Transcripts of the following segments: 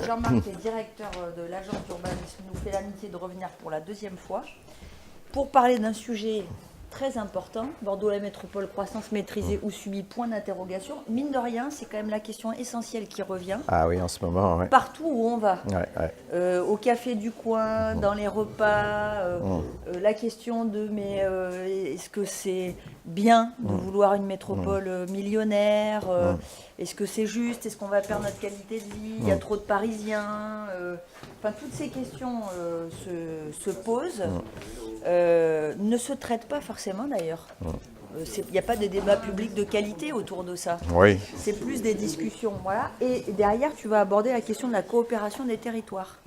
Jean-Marc est directeur de l'agence d'urbanisme, nous fait l'amitié de revenir pour la deuxième fois pour parler d'un sujet très important, Bordeaux la métropole, croissance maîtrisée ou subie, point d'interrogation. Mine de rien, c'est quand même la question essentielle qui revient. Ah oui, en ce moment, oui. Partout où on va, Ouais. au café du coin, dans les repas, la question de mais est-ce que c'est bien de vouloir une métropole millionnaire, est-ce que c'est juste, est-ce qu'on va perdre notre qualité de vie, il y a trop de Parisiens, enfin toutes ces questions se posent, ne se traitent pas forcément d'ailleurs. Il n'y a pas de débat public de qualité autour de ça. Oui. C'est plus des discussions. Voilà. Et derrière, tu vas aborder la question de la coopération des territoires.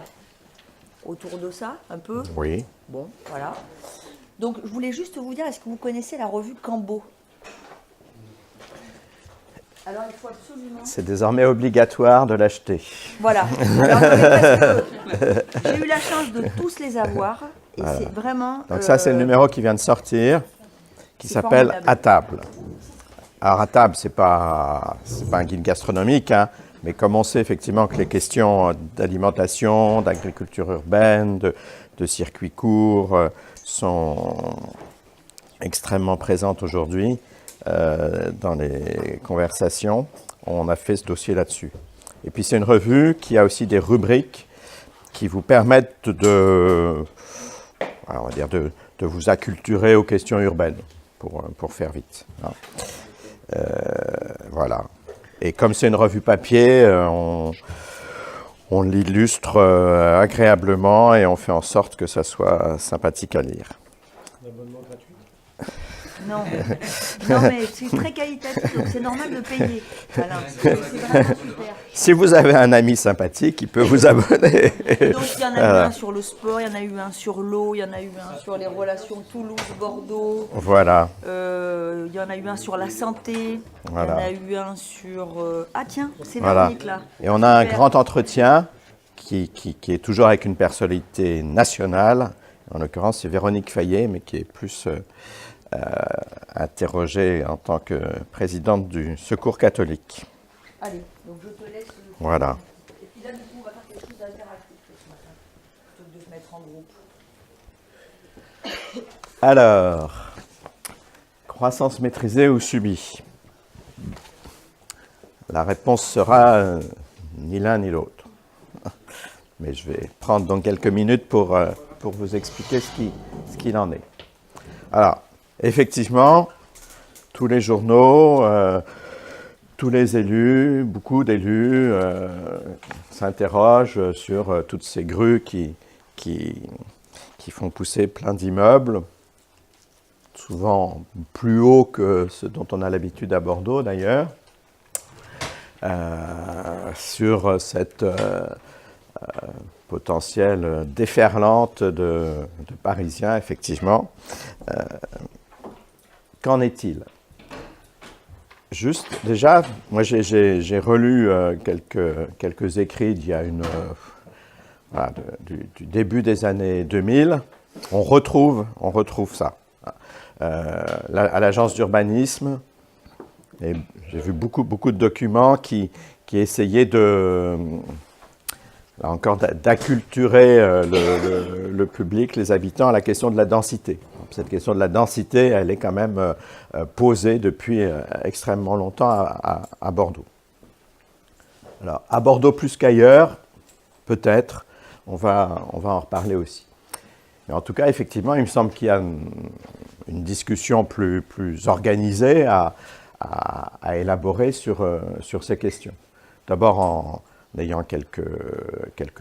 Autour de ça, un peu. Oui. Bon, voilà. Donc, je voulais juste vous dire, est-ce que vous connaissez la revue Cambo? Alors, il faut absolument... C'est désormais obligatoire de l'acheter. Voilà. Alors, non, mais parce que j'ai eu la chance de tous les avoir. Et c'est vraiment... Donc ça, c'est le numéro qui vient de sortir, qui s'appelle formidable. À table. Alors, À table, c'est pas un guide gastronomique, hein, mais comme on sait effectivement que les questions d'alimentation, d'agriculture urbaine, de circuits courts sont extrêmement présentes aujourd'hui dans les conversations, on a fait ce dossier là-dessus. Et puis, c'est une revue qui a aussi des rubriques qui vous permettent de vous acculturer aux questions urbaines, pour faire vite. Hein. Voilà. Et comme c'est une revue papier, on l'illustre agréablement et on fait en sorte que ça soit sympathique à lire. L'abonnement gratuit? Non, non mais c'est très qualitatif, donc c'est normal de payer. Voilà. C'est vraiment super. Si vous avez un ami sympathique, il peut vous abonner. Donc il y en a eu un sur le sport, il y en a eu un sur l'eau, il y en a eu un sur les relations Toulouse-Bordeaux. Voilà. Il y en a eu un sur la santé. Voilà. Il y en a eu un sur... Ah tiens, c'est Voilà. Véronique là. Et on a un Super. grand entretien qui est toujours avec une personnalité nationale. En l'occurrence, c'est Véronique Fayet, mais qui est plus interrogée en tant que présidente du Secours catholique. Allez, donc je te laisse... Voilà. Et puis là, du coup, on va faire quelque chose d'interactif ce matin, plutôt que de se mettre en groupe. Alors, croissance maîtrisée ou subie? La réponse sera ni l'un ni l'autre. Mais je vais prendre donc quelques minutes pour vous expliquer ce qu'il en est. Alors, effectivement, tous les journaux, tous les élus, beaucoup d'élus s'interrogent sur toutes ces grues qui font pousser plein d'immeubles, souvent plus haut que ce dont on a l'habitude à Bordeaux d'ailleurs, sur cette potentielle déferlante de Parisiens, effectivement. Qu'en est-il? Juste, déjà, moi j'ai relu quelques écrits d'il y a du début des années 2000. On retrouve ça. À l'agence d'urbanisme, et j'ai vu beaucoup de documents qui essayaient là encore d'acculturer le public, les habitants, à la question de la densité. Cette question de la densité, elle est quand même posée depuis extrêmement longtemps à Bordeaux. Alors, à Bordeaux plus qu'ailleurs, peut-être, on va en reparler aussi. Mais en tout cas, effectivement, il me semble qu'il y a une discussion plus organisée à élaborer sur ces questions. D'abord en ayant quelques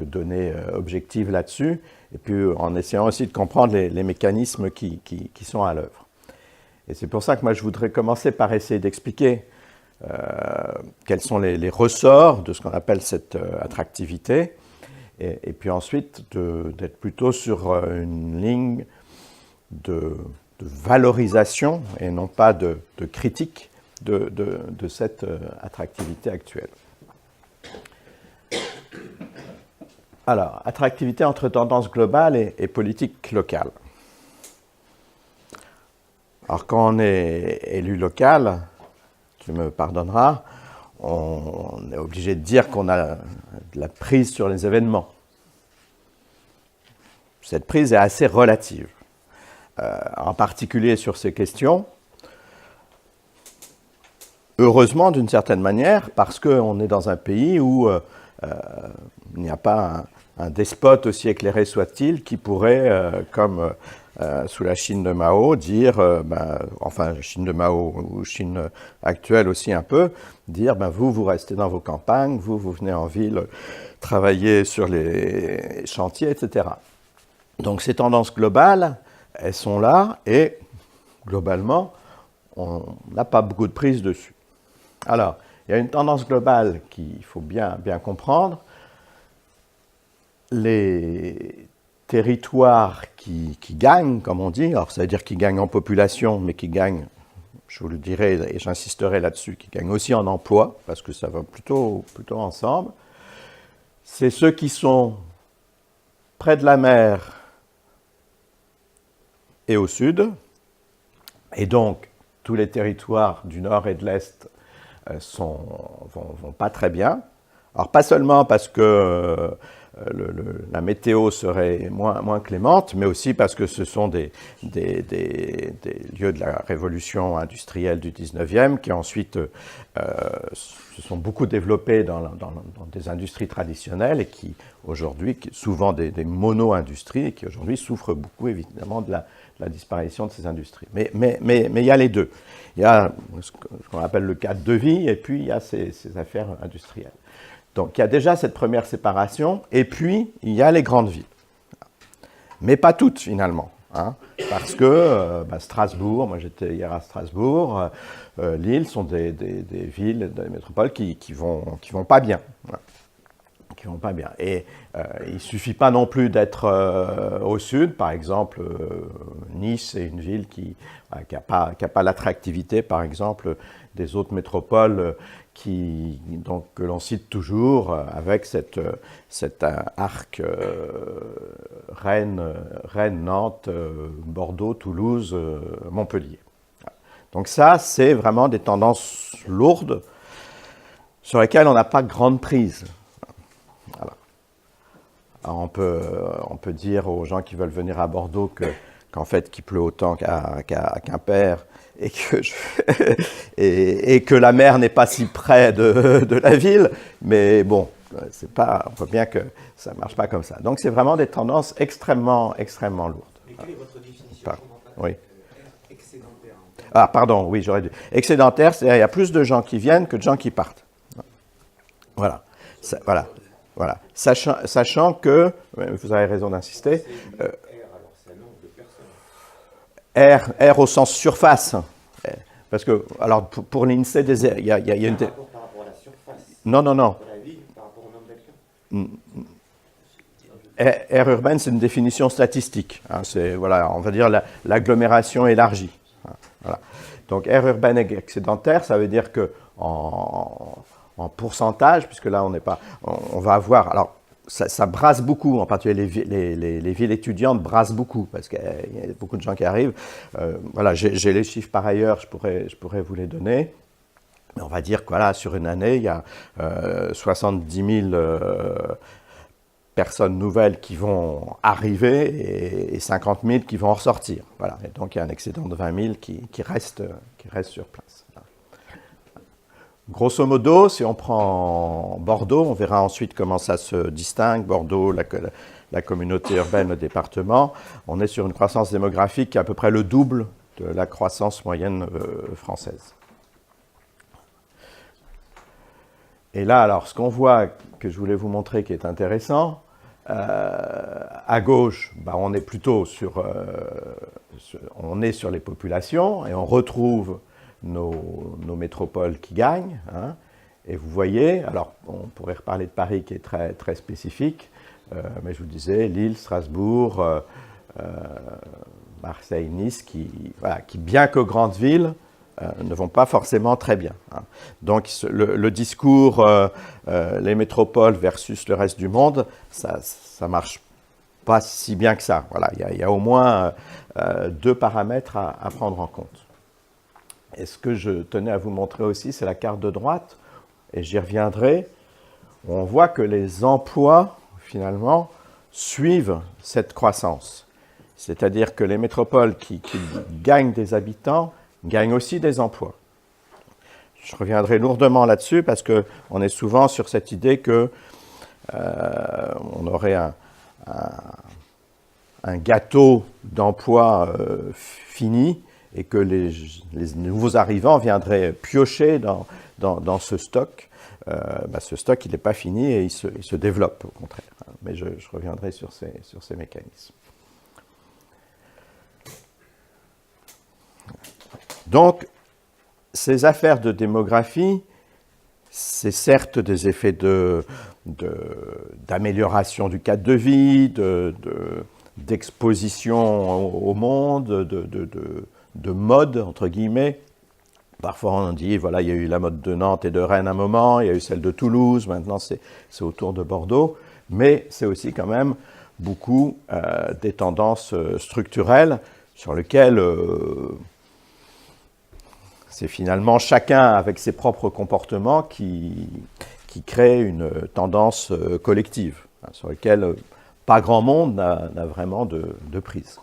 données objectives là-dessus, et puis en essayant aussi de comprendre les mécanismes qui sont à l'œuvre. Et c'est pour ça que moi je voudrais commencer par essayer d'expliquer quels sont les ressorts de ce qu'on appelle cette attractivité, et puis ensuite d'être plutôt sur une ligne de valorisation et non pas de critique de cette attractivité actuelle. Alors, attractivité entre tendance globale et politique locale. Alors, quand on est élu local, tu me pardonneras, on est obligé de dire qu'on a de la prise sur les événements. Cette prise est assez relative, en particulier sur ces questions. Heureusement, d'une certaine manière, parce qu'on est dans un pays où il n'y a pas un despote, aussi éclairé soit-il, qui pourrait, comme sous la Chine de Mao, dire, enfin, Chine de Mao ou Chine actuelle aussi un peu, dire, vous restez dans vos campagnes, vous venez en ville travailler sur les chantiers, etc. Donc ces tendances globales, elles sont là, et globalement, on n'a pas beaucoup de prise dessus. Alors, il y a une tendance globale qu'il faut bien comprendre. Les territoires qui gagnent, comme on dit, alors ça veut dire qu'ils gagnent en population, mais qui gagnent, je vous le dirai et j'insisterai là-dessus, qui gagnent aussi en emploi, parce que ça va plutôt ensemble, c'est ceux qui sont près de la mer et au sud, et donc tous les territoires du nord et de l'est vont pas très bien. Alors pas seulement parce que la météo serait moins clémente, mais aussi parce que ce sont des lieux de la révolution industrielle du 19e qui ensuite se sont beaucoup développés dans des industries traditionnelles et qui aujourd'hui, souvent des mono-industries, et qui aujourd'hui souffrent beaucoup évidemment de la disparition de ces industries. Mais il y a les deux. Il y a ce qu'on appelle le cadre de vie et puis il y a ces affaires industrielles. Donc il y a déjà cette première séparation et puis il y a les grandes villes. Mais pas toutes finalement. Parce que Strasbourg, moi j'étais hier à Strasbourg, Lille sont des villes, des métropoles qui vont pas bien. Voilà. Qui vont pas bien. Et il ne suffit pas non plus d'être au sud. Par exemple, Nice est une ville qui n'a pas l'attractivité, par exemple, des autres métropoles que l'on cite toujours avec cet arc Rennes, Nantes, Bordeaux, Toulouse, Montpellier. Donc ça, c'est vraiment des tendances lourdes sur lesquelles on n'a pas grande prise. Voilà. Alors on peut dire aux gens qui veulent venir à Bordeaux qu'en fait, qu'il pleut autant qu'à Quimper et que la mer n'est pas si près de la ville, mais bon, on voit bien que ça ne marche pas comme ça. Donc c'est vraiment des tendances extrêmement lourdes. Et quelle est votre définition oui. Excédentaire? Ah, pardon, oui, j'aurais dû. Excédentaire, c'est-à-dire qu'il y a plus de gens qui viennent que de gens qui partent. Voilà. Voilà. Sachant que, vous avez raison d'insister, alors c'est un nombre de personnes. R au sens surface. Parce que, alors, pour l'INSEE, il y a une... Par rapport à la surface. Non. Par la ville, par rapport au nombre d'habitants. Aire urbaine, c'est une définition statistique. C'est, voilà, on va dire l'agglomération élargie. Voilà. Donc, aire urbaine excédentaire, ça veut dire que en pourcentage, puisque là, on va avoir... Alors, ça brasse beaucoup, en particulier les villes étudiantes brassent beaucoup, parce qu'il y a beaucoup de gens qui arrivent. Voilà, j'ai les chiffres par ailleurs, je pourrais vous les donner. Mais on va dire que voilà, sur une année, il y a 70 000 personnes nouvelles qui vont arriver et 50 000 qui vont en ressortir. Voilà. Et donc, il y a un excédent de 20 000 qui reste sur place. Grosso modo, si on prend Bordeaux, on verra ensuite comment ça se distingue. Bordeaux, la communauté urbaine, le département, on est sur une croissance démographique qui est à peu près le double de la croissance moyenne française. Et là, alors, ce qu'on voit, que je voulais vous montrer, qui est intéressant, à gauche, on est plutôt sur les populations et on retrouve nos métropoles qui gagnent. Et vous voyez, alors on pourrait reparler de Paris qui est très, très spécifique, mais je vous disais, Lille, Strasbourg, Marseille, Nice, qui, bien que grandes villes, ne vont pas forcément très bien. Donc le discours, les métropoles versus le reste du monde, ça marche pas si bien que ça. Voilà, il y a au moins deux paramètres à prendre en compte. Et ce que je tenais à vous montrer aussi, c'est la carte de droite, et j'y reviendrai, on voit que les emplois, finalement, suivent cette croissance. C'est-à-dire que les métropoles qui gagnent des habitants gagnent aussi des emplois. Je reviendrai lourdement là-dessus parce qu'on est souvent sur cette idée que on aurait un gâteau d'emplois fini et que les nouveaux arrivants viendraient piocher dans ce stock. Ce stock, il n'est pas fini et il se développe, au contraire. Mais je reviendrai sur ces mécanismes. Donc, ces affaires de démographie, c'est certes des effets d'amélioration du cadre de vie, d'exposition au monde, de mode, entre guillemets. Parfois, on dit, voilà, il y a eu la mode de Nantes et de Rennes à un moment, il y a eu celle de Toulouse, maintenant c'est autour de Bordeaux. Mais c'est aussi quand même beaucoup des tendances structurelles sur lesquelles c'est finalement chacun avec ses propres comportements qui crée une tendance collective, sur laquelle pas grand monde n'a vraiment de prise.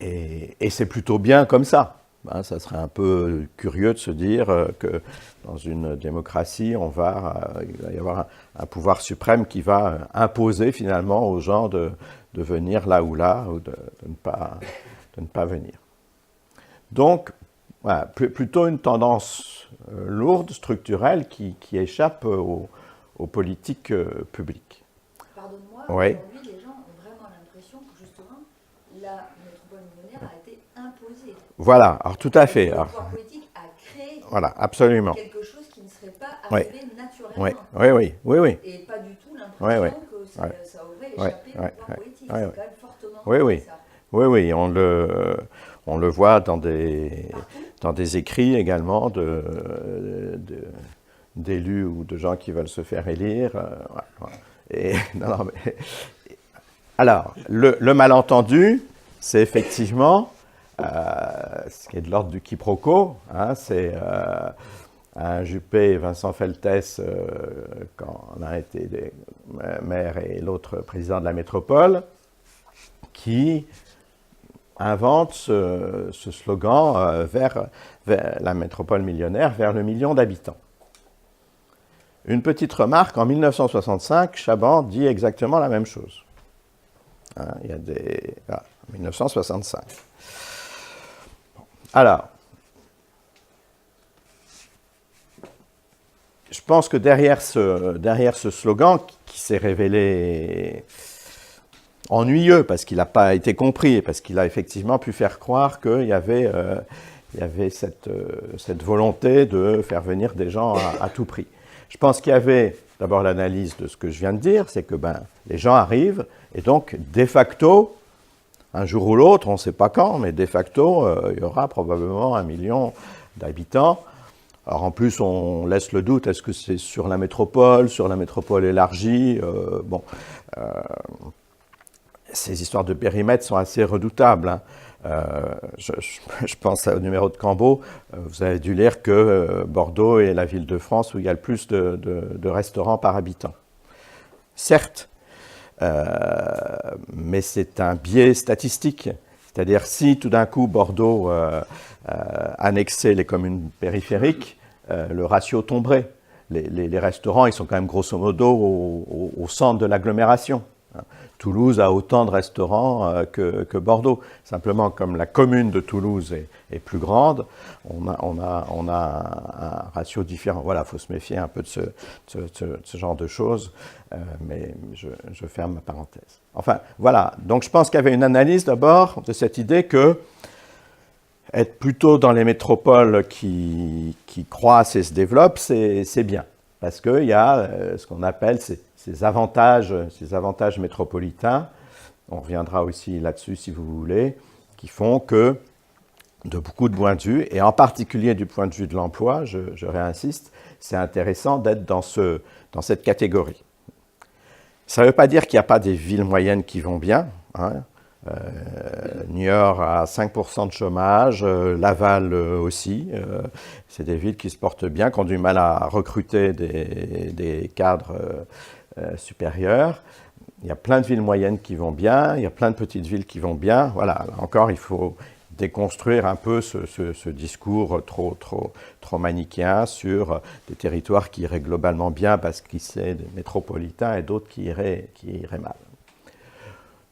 Et c'est plutôt bien comme ça. Ça serait un peu curieux de se dire que dans une démocratie, il va y avoir un pouvoir suprême qui va imposer finalement aux gens de venir là ou là, ou de ne pas venir. Donc, voilà, plutôt une tendance lourde, structurelle, qui échappe aux politiques publiques. Pardonne-moi, Oui. aujourd'hui, les gens ont vraiment l'impression que, justement, la métropole millionnaire a été imposée. Voilà, alors tout à fait. Le pouvoir politique a créé absolument. quelque chose qui ne serait pas arrivé naturellement. Oui. Et pas du tout l'impression que ça aurait échappé au pouvoir politique. C'est quand même fortement ça. Oui, on le voit dans des écrits également d'élus ou de gens qui veulent se faire élire. Alors, le malentendu, c'est effectivement ce qui est de l'ordre du quiproquo. C'est un Juppé et Vincent Feltès, quand l'un était maire et l'autre président de la métropole, qui invente ce slogan vers la métropole millionnaire, vers le million d'habitants. Une petite remarque, en 1965, Chaban dit exactement la même chose. Il y a 1965. Alors, je pense que derrière ce slogan, qui s'est révélé ennuyeux parce qu'il n'a pas été compris, parce qu'il a effectivement pu faire croire qu'il y avait cette volonté de faire venir des gens à tout prix. Je pense qu'il y avait d'abord l'analyse de ce que je viens de dire, c'est que les gens arrivent et donc de facto, un jour ou l'autre, on ne sait pas quand, mais de facto, il y aura probablement 1 million d'habitants. Alors en plus, on laisse le doute, est-ce que c'est sur la métropole élargie ces histoires de périmètre sont assez redoutables. Je pense au numéro de Cambo. Vous avez dû lire que Bordeaux est la ville de France où il y a le plus de restaurants par habitant. Certes, mais c'est un biais statistique. C'est-à-dire si tout d'un coup Bordeaux annexait les communes périphériques, le ratio tomberait. Les restaurants, ils sont quand même grosso modo au centre de l'agglomération. Toulouse a autant de restaurants que Bordeaux. Simplement, comme la commune de Toulouse est plus grande, on a un ratio différent. Voilà, il faut se méfier un peu de ce genre de choses, mais je ferme ma parenthèse. Enfin, voilà. Donc, je pense qu'il y avait une analyse d'abord de cette idée que être plutôt dans les métropoles qui croissent et se développent, c'est bien. Parce qu'il y a ce qu'on appelle ces avantages métropolitains, on reviendra aussi là-dessus si vous voulez, qui font que, de beaucoup de points de vue, et en particulier du point de vue de l'emploi, je réinsiste, c'est intéressant d'être dans cette catégorie. Ça ne veut pas dire qu'il n'y a pas des villes moyennes qui vont bien. Niort a 5% de chômage, Laval aussi. C'est des villes qui se portent bien, qui ont du mal à recruter des cadres supérieurs. Il y a plein de villes moyennes qui vont bien, il y a plein de petites villes qui vont bien. Voilà, là encore, il faut déconstruire un peu ce discours trop manichéen sur des territoires qui iraient globalement bien parce qu'ils sont des métropolitains et d'autres qui iraient mal.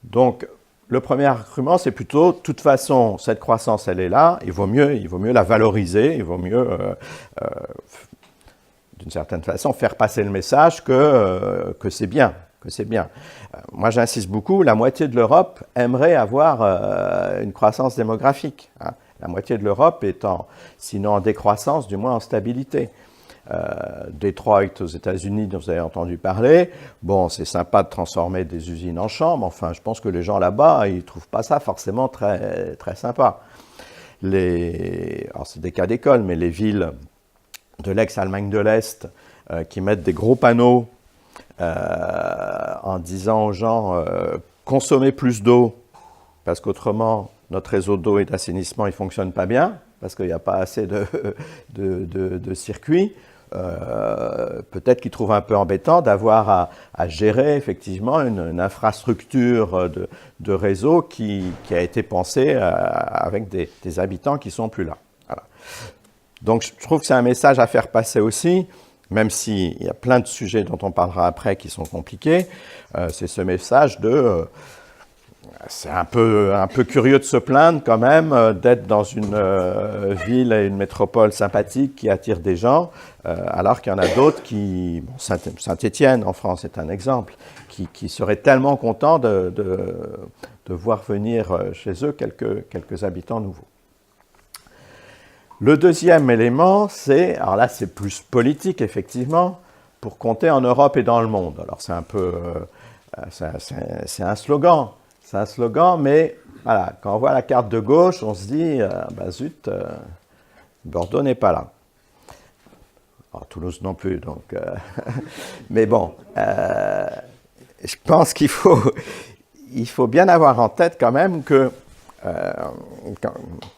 Donc, le premier argument, c'est plutôt, de toute façon, cette croissance, elle est là, il vaut mieux la valoriser, il vaut mieux, d'une certaine façon, faire passer le message que c'est bien. Moi, j'insiste beaucoup, la moitié de l'Europe aimerait avoir une croissance démographique. Hein. La moitié de l'Europe est sinon en décroissance, du moins en stabilité. Detroit aux États-Unis, dont vous avez entendu parler, bon, c'est sympa de transformer des usines en chambres, enfin, je pense que les gens là-bas, ils ne trouvent pas ça forcément très, très sympa. Alors, c'est des cas d'école, mais les villes de l'ex-Allemagne de l'Est qui mettent des gros panneaux en disant aux gens consommez plus d'eau parce qu'autrement notre réseau d'eau et d'assainissement il fonctionne pas bien parce qu'il n'y a pas assez de circuits. Peut-être qu'ils trouvent un peu embêtant d'avoir à gérer effectivement une infrastructure de réseau qui a été pensée avec des habitants qui ne sont plus là. Voilà. Donc je trouve que c'est un message à faire passer aussi. Même s'il y a plein de sujets dont on parlera après qui sont compliqués, c'est ce message c'est un peu curieux de se plaindre quand même d'être dans une ville et une métropole sympathique qui attire des gens, alors qu'il y en a d'autres Saint-Étienne en France est un exemple, qui seraient tellement contents de voir venir chez eux quelques habitants nouveaux. Le deuxième élément, alors là c'est plus politique effectivement, pour compter en Europe et dans le monde. Alors c'est un peu, c'est un slogan, mais voilà, quand on voit la carte de gauche, on se dit, zut, Bordeaux n'est pas là. Alors, Toulouse non plus, donc, mais bon, je pense qu'il faut bien avoir en tête quand même que,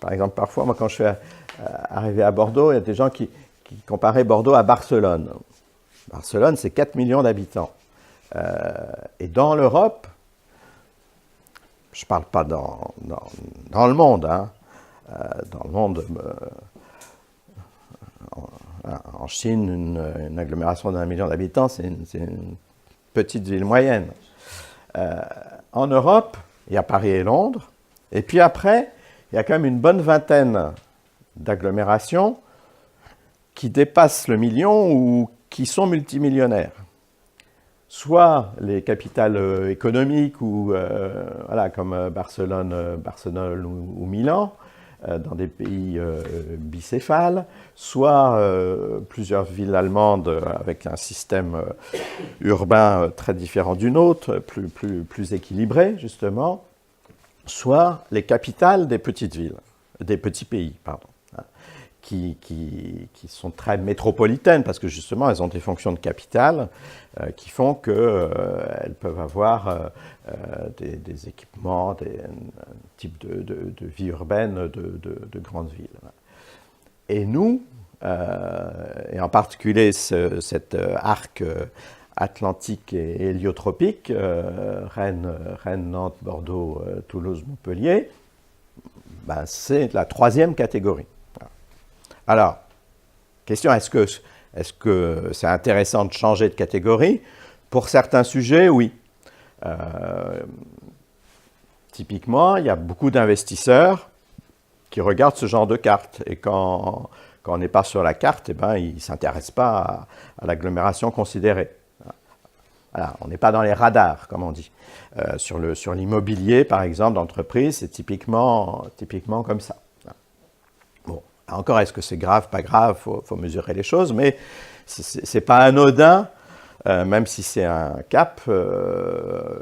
par exemple parfois, moi quand je suis arrivé à Bordeaux, il y a des gens qui comparaient Bordeaux à Barcelone. Barcelone, c'est 4 millions d'habitants. Et dans l'Europe, je ne parle pas dans le monde, hein, dans le monde, en Chine, une agglomération d'1 million d'habitants, c'est une petite ville moyenne. En Europe, il y a Paris et Londres, et puis après, il y a quand même une bonne vingtaine d'agglomérations qui dépassent le million ou qui sont multimillionnaires. Soit les capitales économiques ou voilà, comme Barcelone ou Milan, dans des pays bicéphales, soit plusieurs villes allemandes avec un système urbain très différent du nôtre, plus équilibré justement, soit les capitales des petites villes, des petits pays, pardon. Qui sont très métropolitaines, parce que justement, elles ont des fonctions de capitale qui font qu'elles peuvent avoir des équipements, un type de vie urbaine de grandes villes. Et nous, et en particulier cet arc atlantique et héliotropique, Rennes, Nantes, Bordeaux, Toulouse, Montpellier, c'est la troisième catégorie. Alors, question, est-ce que c'est intéressant de changer de catégorie? Pour certains sujets, oui. Typiquement, il y a beaucoup d'investisseurs qui regardent ce genre de carte. Et quand on n'est pas sur la carte, ils ne s'intéressent pas à l'agglomération considérée. Voilà, on n'est pas dans les radars, comme on dit. Sur l'immobilier, par exemple, d'entreprise, c'est typiquement comme ça. Bon. Encore, est-ce que c'est grave, pas grave, faut mesurer les choses, mais c'est pas anodin, même si c'est un cap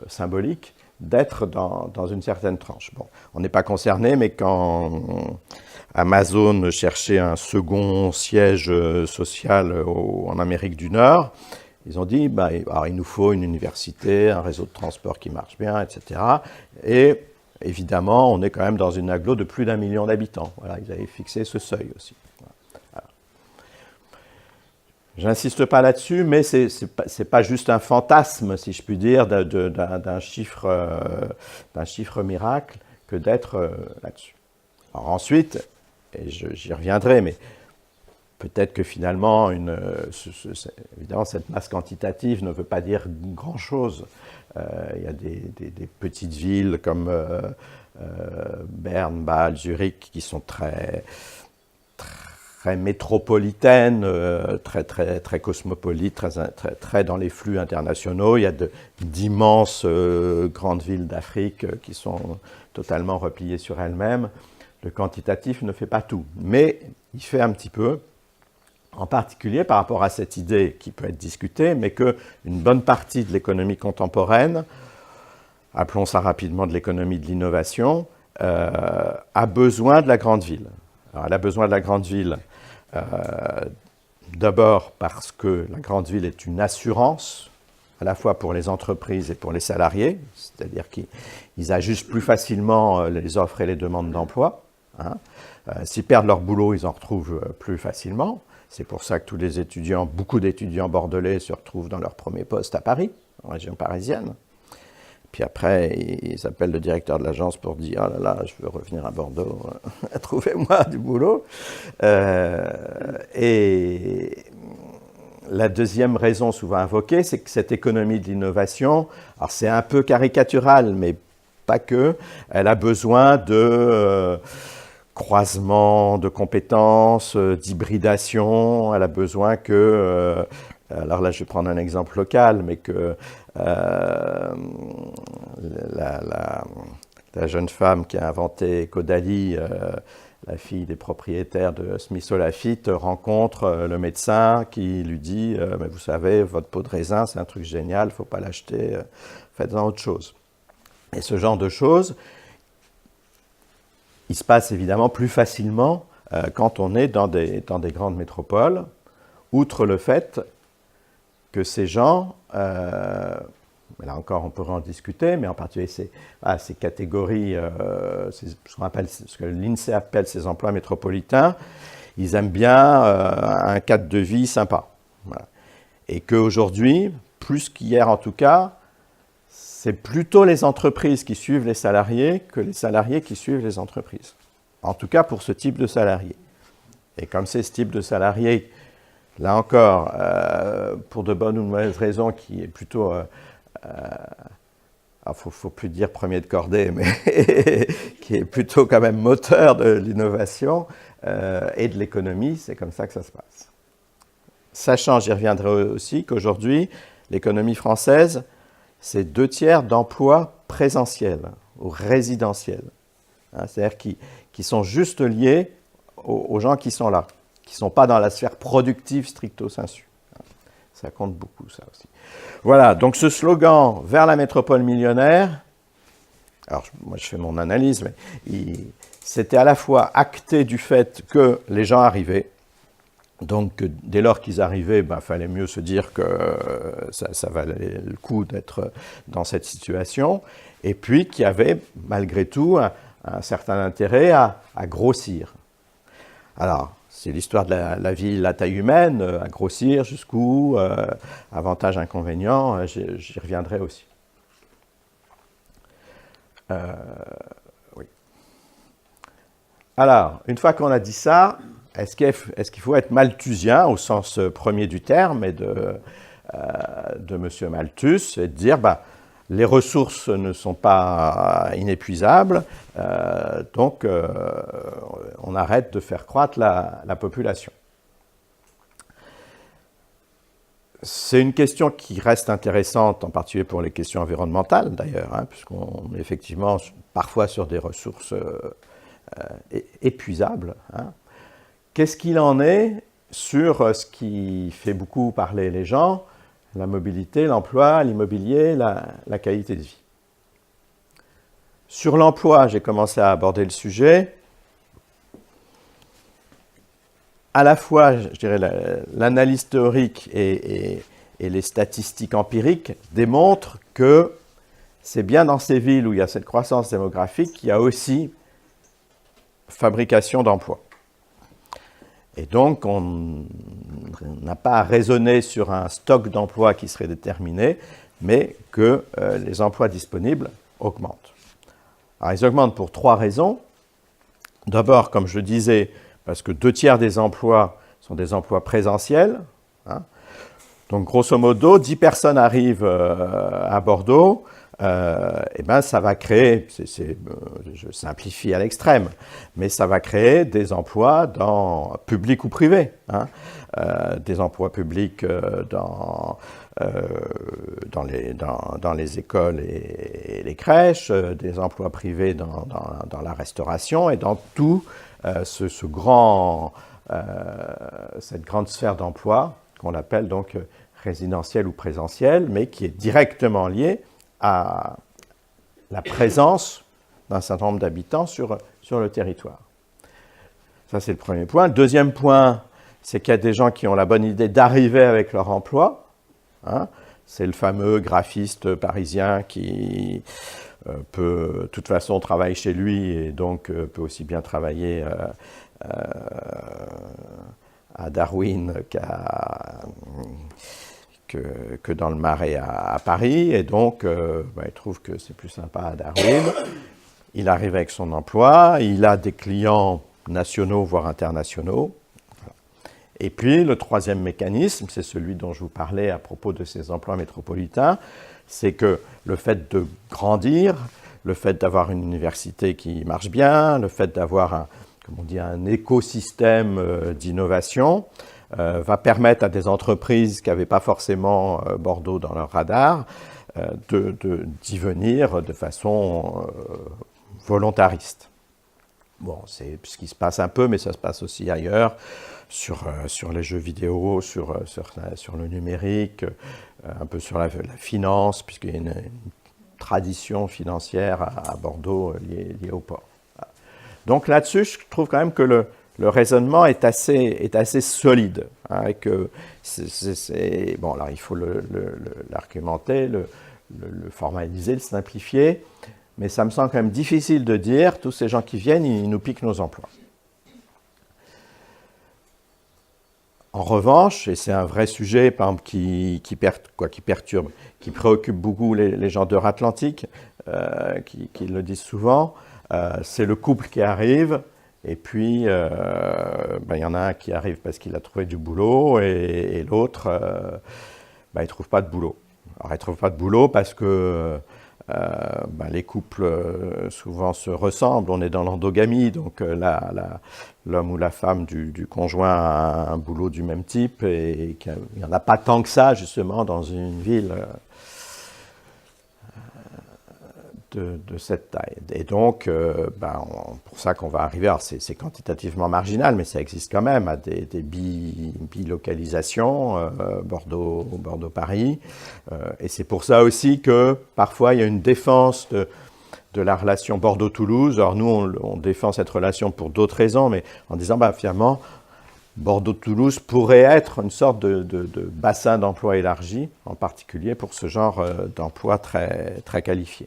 symbolique, d'être dans une certaine tranche. Bon, on n'est pas concerné, mais quand Amazon cherchait un second siège social en Amérique du Nord, ils ont dit, alors, il nous faut une université, un réseau de transport qui marche bien, etc. Et évidemment, on est quand même dans une agglomération de plus d'1 million d'habitants. Voilà, ils avaient fixé ce seuil aussi. Voilà. J'insiste pas là-dessus, mais c'est pas juste un fantasme, si je puis dire, d'un chiffre miracle que d'être là-dessus. Alors ensuite, et j'y reviendrai, mais peut-être que finalement, évidemment, cette masse quantitative ne veut pas dire grand-chose. Il y a des petites villes comme Berne, Bâle, Zurich, qui sont très métropolitaines, très cosmopolites, très dans les flux internationaux. Il y a d'immenses grandes villes d'Afrique qui sont totalement repliées sur elles-mêmes. Le quantitatif ne fait pas tout, mais il fait un petit peu, en particulier par rapport à cette idée qui peut être discutée, mais qu'une bonne partie de l'économie contemporaine, appelons ça rapidement de l'économie de l'innovation, a besoin de la grande ville. Alors, elle a besoin de la grande ville d'abord parce que la grande ville est une assurance, à la fois pour les entreprises et pour les salariés, c'est-à-dire qu'ils ajustent plus facilement les offres et les demandes d'emploi. Hein. S'ils perdent leur boulot, ils en retrouvent plus facilement. C'est pour ça que tous les étudiants, beaucoup d'étudiants bordelais se retrouvent dans leur premier poste à Paris, en région parisienne. Puis après, ils appellent le directeur de l'agence pour dire « Ah là là, je veux revenir à Bordeaux, trouvez-moi du boulot ». Et la deuxième raison souvent invoquée, c'est que cette économie de l'innovation, alors c'est un peu caricatural, mais pas que, elle a besoin de croisement de compétences, d'hybridation, elle a besoin que, alors là je vais prendre un exemple local, mais que la jeune femme qui a inventé Caudalie, la fille des propriétaires de Smith-Olafite, rencontre le médecin qui lui dit « Mais vous savez, votre peau de raisin, c'est un truc génial, il ne faut pas l'acheter, faites-en autre chose ». Et ce genre de choses, il se passe évidemment plus facilement quand on est dans des grandes métropoles, outre le fait que ces gens, là encore on pourrait en discuter, mais en particulier ces catégories, ce que l'INSEE appelle ces emplois métropolitains, ils aiment bien un cadre de vie sympa. Voilà. Et qu'aujourd'hui, plus qu'hier en tout cas, c'est plutôt les entreprises qui suivent les salariés que les salariés qui suivent les entreprises. En tout cas pour ce type de salariés. Et comme c'est ce type de salarié, là encore, pour de bonnes ou de mauvaises raisons, qui est plutôt, faut plus dire premier de cordée, mais qui est plutôt quand même moteur de l'innovation et de l'économie, c'est comme ça que ça se passe. Sachant, j'y reviendrai aussi, qu'aujourd'hui, l'économie française, c'est 2/3 d'emplois présentiels ou résidentiels. Hein, c'est-à-dire qui sont juste liés aux gens qui sont là, qui ne sont pas dans la sphère productive stricto sensu. Ça compte beaucoup, ça aussi. Voilà, donc ce slogan « Vers la métropole millionnaire », alors moi je fais mon analyse, mais c'était à la fois acté du fait que les gens arrivaient, donc dès lors qu'ils arrivaient, il fallait mieux se dire que ça valait le coup d'être dans cette situation, et puis qu'il y avait malgré tout un certain intérêt à grossir. Alors, c'est l'histoire de la ville à taille humaine, à grossir jusqu'où, avantages, inconvénients, j'y reviendrai aussi. Oui. Alors, une fois qu'on a dit ça, est-ce qu'il faut être malthusien au sens premier du terme et de M. Malthus et de dire les ressources ne sont pas inépuisables, donc on arrête de faire croître la population. C'est une question qui reste intéressante, en particulier pour les questions environnementales d'ailleurs, hein, puisqu'on est effectivement parfois sur des ressources épuisables. Hein. Qu'est-ce qu'il en est sur ce qui fait beaucoup parler les gens, la mobilité, l'emploi, l'immobilier, la qualité de vie? Sur l'emploi, j'ai commencé à aborder le sujet. À la fois, je dirais, l'analyse théorique et les statistiques empiriques démontrent que c'est bien dans ces villes où il y a cette croissance démographique qu'il y a aussi fabrication d'emplois. Et donc, on n'a pas à raisonner sur un stock d'emplois qui serait déterminé, mais que les emplois disponibles augmentent. Alors, ils augmentent pour 3 raisons. D'abord, comme je le disais, parce que 2/3 des emplois sont des emplois présentiels. Hein. Donc, grosso modo, 10 personnes arrivent à Bordeaux, et ben, ça va créer, je simplifie à l'extrême, mais ça va créer des emplois dans public ou privé. Hein. Des emplois publics dans les écoles et les crèches, des emplois privés dans la restauration et dans tout cette grande sphère d'emploi qu'on appelle donc résidentiel ou présentiel, mais qui est directement liée à la présence d'un certain nombre d'habitants sur le territoire. Ça, c'est le premier point. Le deuxième point, c'est qu'il y a des gens qui ont la bonne idée d'arriver avec leur emploi. Hein. C'est le fameux graphiste parisien qui peut, de toute façon, travailler chez lui et donc peut aussi bien travailler à Darwin que dans le Marais à Paris. Et donc, il trouve que c'est plus sympa à Darwin. Il arrive avec son emploi, il a des clients nationaux, voire internationaux. Et puis, le troisième mécanisme, c'est celui dont je vous parlais à propos de ces emplois métropolitains, c'est que le fait de grandir, le fait d'avoir une université qui marche bien, le fait d'avoir un écosystème d'innovation, va permettre à des entreprises qui n'avaient pas forcément Bordeaux dans leur radar d'y venir de façon volontariste. Bon, c'est ce qui se passe un peu, mais ça se passe aussi ailleurs, sur les jeux vidéo, sur le numérique, un peu sur la finance, puisqu'il y a une tradition financière à Bordeaux liée au port. Voilà. Donc là-dessus, je trouve quand même que le raisonnement est assez solide. Hein, et que bon, alors il faut l'argumenter, le formaliser, le simplifier, mais ça me semble quand même difficile de dire tous ces gens qui viennent, ils nous piquent nos emplois. En revanche, et c'est un vrai sujet, par exemple, qui perturbe, qui préoccupe beaucoup les gens d'Euratlantique, qui le disent souvent, c'est le couple qui arrive, et puis y en a un qui arrive parce qu'il a trouvé du boulot, et l'autre, il ne trouve pas de boulot. Alors, il ne trouve pas de boulot parce que les couples souvent se ressemblent, on est dans l'endogamie, donc l'homme ou la femme du conjoint a un boulot du même type et qu'il n'y en a pas tant que ça justement dans une ville de cette taille. Et donc, pour ça qu'on va arriver, alors c'est quantitativement marginal, mais ça existe quand même, à des bilocalisations, Bordeaux-Paris. Et c'est pour ça aussi que parfois il y a une défense de la relation Bordeaux-Toulouse. Alors nous, on défend cette relation pour d'autres raisons, mais en disant, finalement, Bordeaux-Toulouse pourrait être une sorte de bassin d'emploi élargi, en particulier pour ce genre d'emploi très, très qualifié.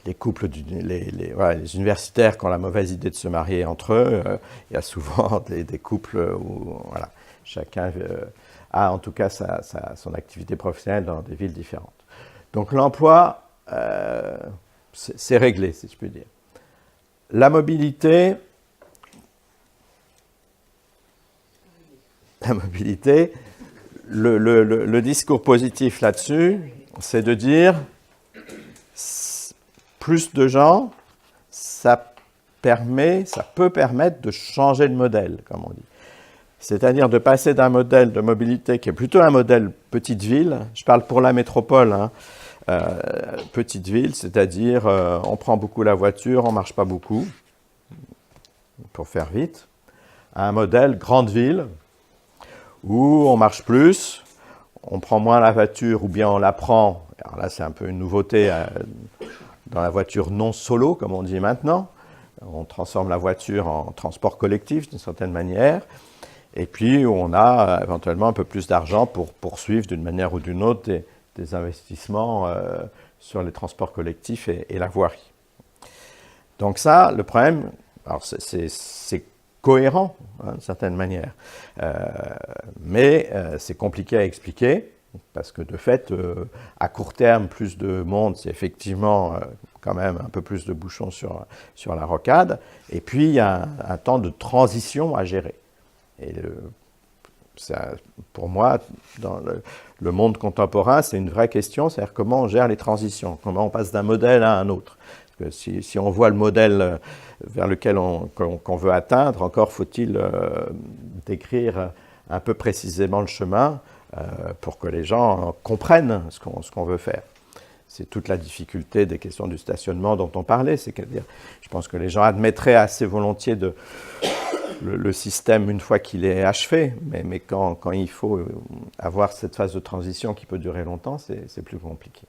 Les couples, les universitaires qui ont la mauvaise idée de se marier entre eux, il y a souvent des couples où chacun a en tout cas son activité professionnelle dans des villes différentes. Donc l'emploi, c'est réglé, si je puis dire. La mobilité, le discours positif là-dessus, c'est de dire plus de gens, ça peut permettre de changer de modèle, comme on dit. C'est-à-dire de passer d'un modèle de mobilité qui est plutôt un modèle petite ville, je parle pour la métropole, petite ville, c'est-à-dire on prend beaucoup la voiture, on ne marche pas beaucoup, pour faire vite, à un modèle grande ville, où on marche plus, on prend moins la voiture ou bien on la prend, alors là c'est un peu une nouveauté, dans la voiture non solo, comme on dit maintenant. On transforme la voiture en transport collectif d'une certaine manière. Et puis, on a éventuellement un peu plus d'argent pour poursuivre d'une manière ou d'une autre des investissements sur les transports collectifs et la voirie. Donc ça, le problème, alors c'est cohérent, hein, d'une certaine manière, mais c'est compliqué à expliquer, parce que de fait, à court terme, plus de monde, c'est effectivement quand même un peu plus de bouchons sur la rocade, et puis il y a un temps de transition à gérer. Et ça, pour moi, dans le monde contemporain, c'est une vraie question, c'est-à-dire comment on gère les transitions, comment on passe d'un modèle à un autre. Parce que si on voit le modèle vers lequel qu'on veut atteindre, encore faut-il décrire un peu précisément le chemin pour que les gens comprennent ce qu'on veut faire. C'est toute la difficulté des questions du stationnement dont on parlait, c'est-à-dire, je pense que les gens admettraient assez volontiers le système une fois qu'il est achevé, mais quand il faut avoir cette phase de transition qui peut durer longtemps, c'est plus compliqué.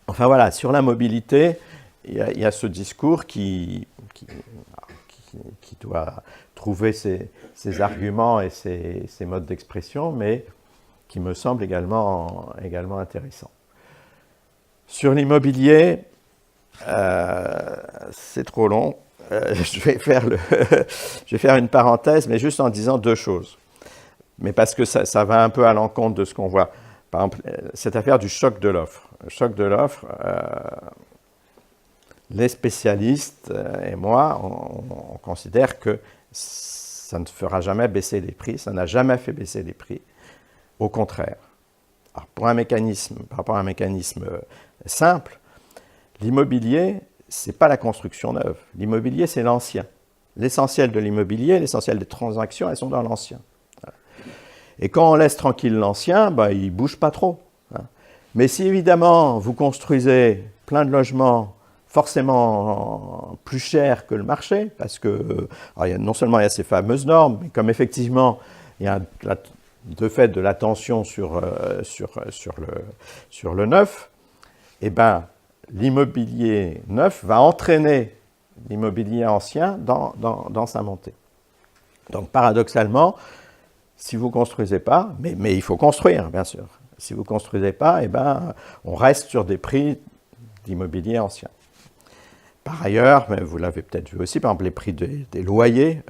Enfin voilà, sur la mobilité, il y a ce discours qui doit trouver ses arguments et ses modes d'expression, mais qui me semble également intéressant. Sur l'immobilier, c'est trop long. Je vais faire une parenthèse, mais juste en disant deux choses. Mais parce que ça va un peu à l'encontre de ce qu'on voit. Par exemple, cette affaire du choc de l'offre. Le choc de l'offre, les spécialistes et moi, on considère que ça ne fera jamais baisser les prix, ça n'a jamais fait baisser les prix. Au contraire. Alors, par rapport à un mécanisme simple, l'immobilier, ce n'est pas la construction neuve. L'immobilier, c'est l'ancien. L'essentiel de l'immobilier, l'essentiel des transactions, elles sont dans l'ancien. Voilà. Et quand on laisse tranquille l'ancien, il ne bouge pas trop. Hein. Mais si évidemment, vous construisez plein de logements forcément plus chers que le marché, parce que non seulement il y a ces fameuses normes, mais comme effectivement, il y a de fait de l'attention sur le neuf, eh bien, l'immobilier neuf va entraîner l'immobilier ancien dans sa montée. Donc, paradoxalement, si vous ne construisez pas, mais il faut construire, bien sûr, si vous ne construisez pas, eh ben, on reste sur des prix d'immobilier ancien. Par ailleurs, mais vous l'avez peut-être vu aussi, par exemple, les prix des loyers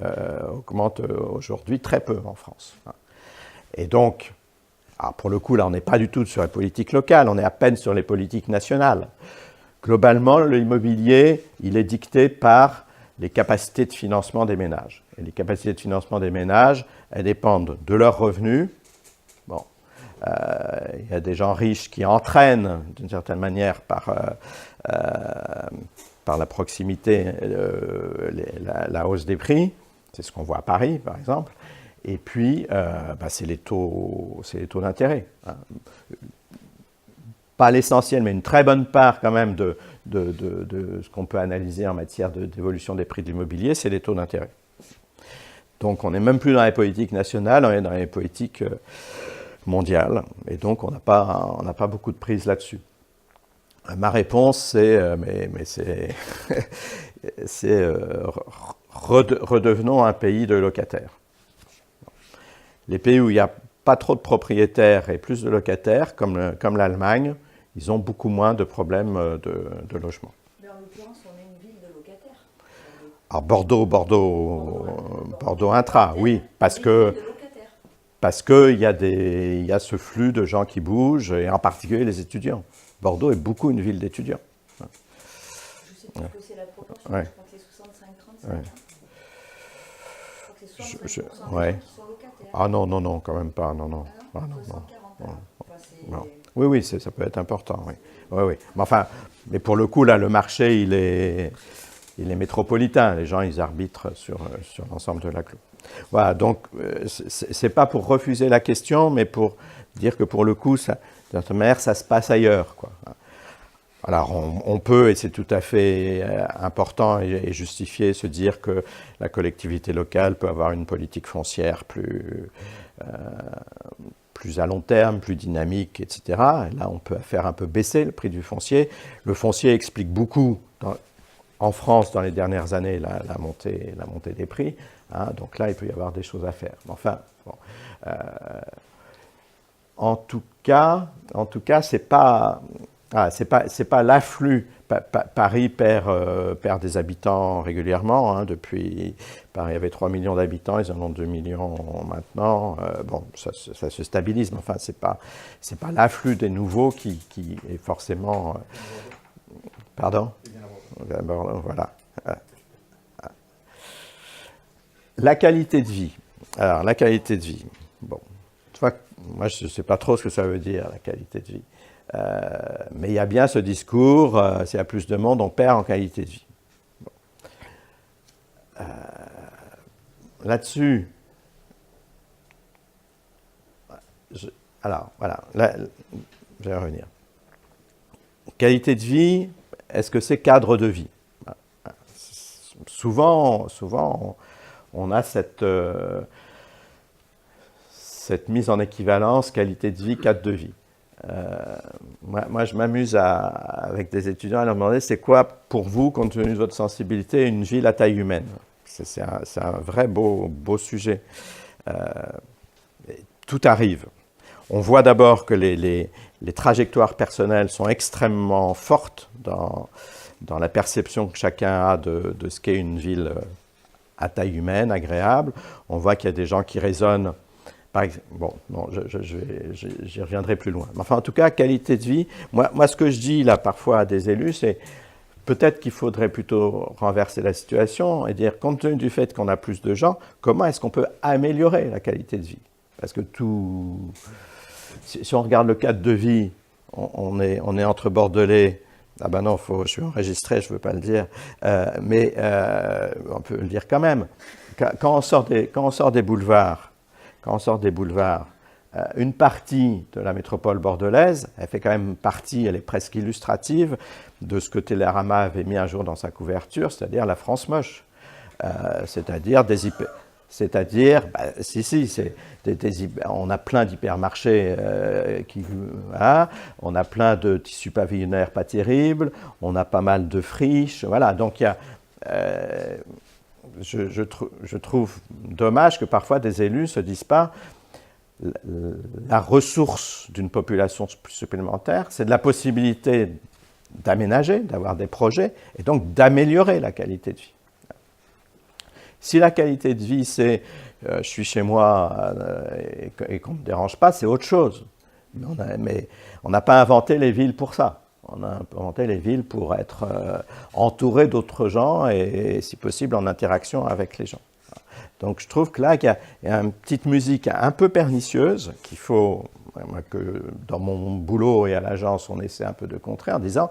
augmentent aujourd'hui très peu en France. Et donc, pour le coup, là, on n'est pas du tout sur les politiques locales, on est à peine sur les politiques nationales. Globalement, l'immobilier, il est dicté par les capacités de financement des ménages. Et les capacités de financement des ménages, elles dépendent de leurs revenus. Bon, il y a des gens riches qui entraînent, d'une certaine manière, par la proximité, la hausse des prix. C'est ce qu'on voit à Paris, par exemple. Et puis, c'est les taux d'intérêt. Hein. Pas l'essentiel, mais une très bonne part quand même de ce qu'on peut analyser en matière d'évolution des prix de l'immobilier, c'est les taux d'intérêt. Donc, on n'est même plus dans les politiques nationales, on est dans les politiques mondiales. Et donc, on n'a pas beaucoup de prise là-dessus. Ma réponse, c'est redevenons un pays de locataires. Les pays où il n'y a pas trop de propriétaires et plus de locataires, comme l'Allemagne, ils ont beaucoup moins de problèmes de logement. Mais en l'occurrence, on est une ville de locataires. Alors Bordeaux intra, oui, parce qu'il y a ce flux de gens qui bougent, et en particulier les étudiants. Bordeaux est beaucoup une ville d'étudiants. Je sais plus que c'est la proportion, ouais. Je crois que c'est 65-35. Ouais. Je crois que c'est 65% des gens qui sont locataires. Ah non, quand même pas, non. Ah non, 60-40. Non. Oui, ça peut être important, oui. Mais pour le coup, là, le marché, il est métropolitain. Les gens, ils arbitrent sur l'ensemble de l'agglo. Voilà, donc, c'est pas pour refuser la question, mais pour dire que pour le coup, d'une certaine manière, ça se passe ailleurs, quoi. Alors, on peut, et c'est tout à fait important et justifié, se dire que la collectivité locale peut avoir une politique foncière plus à long terme, plus dynamique, etc. Et là, on peut faire un peu baisser le prix du foncier. Le foncier explique beaucoup, en France, dans les dernières années, la montée des prix. Hein, donc là, il peut y avoir des choses à faire. Enfin, bon, En tout cas, c'est pas l'afflux. Paris perd des habitants régulièrement. Hein, depuis, Paris avait 3 millions d'habitants, ils en ont 2 millions maintenant. Bon, ça se stabilise, mais enfin, c'est pas l'afflux des nouveaux qui est forcément. Pardon ? Voilà. La qualité de vie. Alors, la qualité de vie. Bon, tu vois, moi, je ne sais pas trop ce que ça veut dire, la qualité de vie. Mais il y a bien ce discours, s'il y a plus de monde, on perd en qualité de vie. Bon. Là-dessus, alors, voilà, là, je vais revenir. Qualité de vie, est-ce que c'est cadre de vie ? Souvent, on a cette mise en équivalence qualité de vie, cadre de vie. Moi, je m'amuse avec des étudiants à leur demander c'est quoi pour vous, compte tenu de votre sensibilité, une ville à taille humaine. C'est un vrai beau sujet. Tout arrive. On voit d'abord que les trajectoires personnelles sont extrêmement fortes dans la perception que chacun a de ce qu'est une ville à taille humaine, agréable. On voit qu'il y a des gens qui raisonnent. Par exemple, bon, non, j'y reviendrai plus loin. Mais enfin, en tout cas, qualité de vie. Moi, ce que je dis là parfois à des élus, c'est peut-être qu'il faudrait plutôt renverser la situation et dire, compte tenu du fait qu'on a plus de gens, comment est-ce qu'on peut améliorer la qualité de vie ? Parce que si on regarde le cadre de vie, on est entre Bordelais. Ah ben non, je suis enregistré, je ne veux pas le dire, mais on peut le dire quand même. Quand on sort des boulevards, une partie de la métropole bordelaise, elle fait quand même partie, elle est presque illustrative de ce que Télérama avait mis un jour dans sa couverture, c'est-à-dire la France moche, c'est-à-dire on a plein d'hypermarchés, voilà, on a plein de tissus pavillonnaires pas terribles, on a pas mal de friches, voilà. Donc il y a, je trouve dommage que parfois des élus ne se disent pas la ressource d'une population supplémentaire, c'est de la possibilité d'aménager, d'avoir des projets et donc d'améliorer la qualité de vie. Si la qualité de vie, c'est je suis chez moi et qu'on ne me dérange pas, c'est autre chose. Mais on n'a pas inventé les villes pour ça. On a inventé les villes pour être entouré d'autres gens et, si possible, en interaction avec les gens. Donc, je trouve que là, il y a une petite musique un peu pernicieuse qu'il faut, que dans mon boulot et à l'agence, on essaie un peu de contrer en disant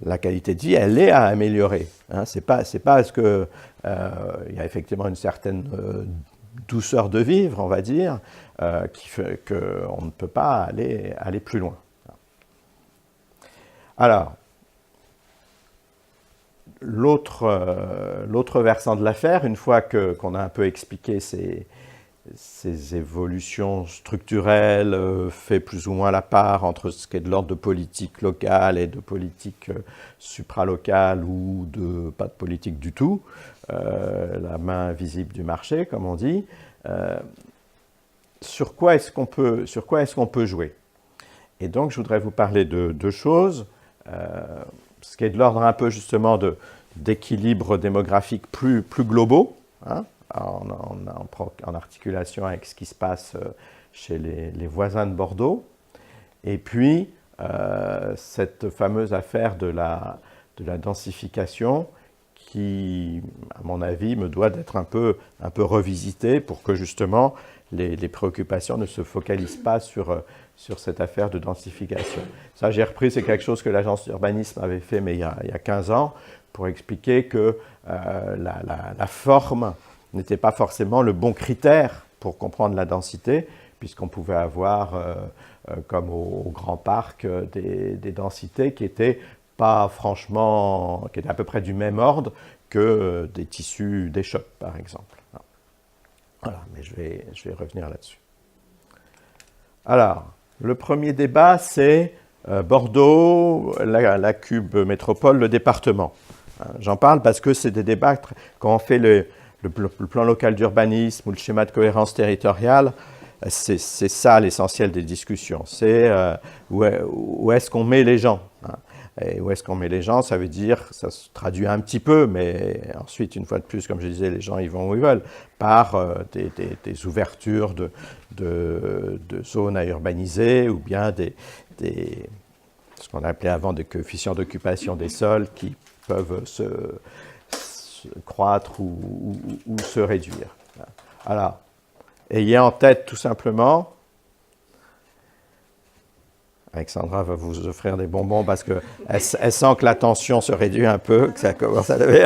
la qualité de vie, elle est à améliorer. Hein, c'est pas parce que il y a effectivement une certaine douceur de vivre, on va dire, qui fait qu'on ne peut pas aller plus loin. Alors, l'autre versant de l'affaire, une fois qu'on a un peu expliqué ces évolutions structurelles, fait plus ou moins la part entre ce qui est de l'ordre de politique locale et de politique supralocale ou pas de politique du tout, la main invisible du marché, comme on dit, sur quoi est-ce qu'on peut jouer ? Et donc, je voudrais vous parler de deux choses. Ce qui est de l'ordre un peu justement d'équilibre démographique plus globaux, hein, en articulation avec ce qui se passe chez les voisins de Bordeaux. Et puis, cette fameuse affaire de la densification qui, à mon avis, me doit d'être un peu revisitée pour que justement les préoccupations ne se focalisent pas sur cette affaire de densification. Ça, j'ai repris, c'est quelque chose que l'agence d'urbanisme avait fait, mais il y a 15 ans, pour expliquer que la forme n'était pas forcément le bon critère pour comprendre la densité, puisqu'on pouvait avoir, comme au Grand Parc, des densités qui étaient pas franchement, qui étaient à peu près du même ordre que des tissus d'échoppe, par exemple. Voilà, mais je vais revenir là-dessus. Alors, le premier débat, c'est Bordeaux, la Cube Métropole, le département. J'en parle parce que c'est des débats, quand on fait le plan local d'urbanisme ou le schéma de cohérence territoriale, c'est ça l'essentiel des discussions. C'est où est-ce qu'on met les gens, hein. Et où est-ce qu'on met les gens, ça veut dire, ça se traduit un petit peu, mais ensuite, une fois de plus, comme je disais, les gens ils vont où ils veulent, par des ouvertures de zones à urbaniser, ou bien ce qu'on appelait avant des coefficients d'occupation des sols qui peuvent se croître ou se réduire. Alors, ayez en tête tout simplement, Alexandra va vous offrir des bonbons parce qu'elle sent que la tension se réduit un peu, que ça commence à lever.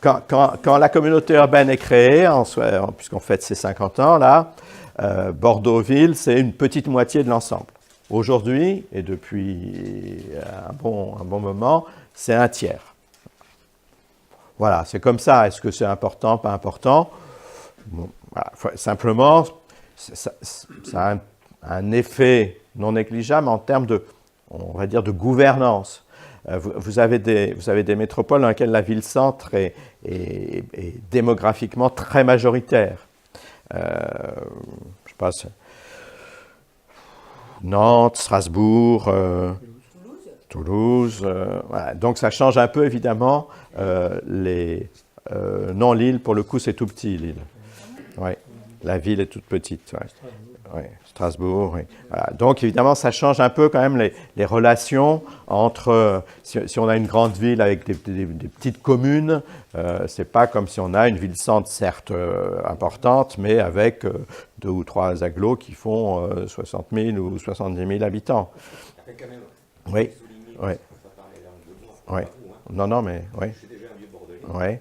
Quand la communauté urbaine est créée, puisqu'on fête ses 50 ans, là, Bordeaux-Ville, c'est une petite moitié de l'ensemble. Aujourd'hui, et depuis un bon moment, c'est un tiers. Voilà, c'est comme ça. Est-ce que c'est important, pas important? Bon, voilà. Simplement, ça a un effet non négligeable en termes on va dire, de gouvernance. Vous avez des métropoles dans lesquelles la ville-centre est démographiquement très majoritaire. Je sais pas, Nantes, Strasbourg, Toulouse. Voilà. Donc ça change un peu évidemment. Non, Lille, pour le coup, c'est tout petit, Lille. Ouais. La ville est toute petite. Ouais. Ouais. Strasbourg. Oui. Voilà. Donc évidemment, ça change un peu quand même les relations entre. Si on a une grande ville avec des petites communes, c'est pas comme si on a une ville-centre certes importante, mais avec 2 ou 3 agglos qui font 60 000 ou 70 000 habitants. Quand même, oui. Oui. ça parlait langue de bois. Oui. Non, mais oui. Je suis déjà un vieux bordelais. Oui.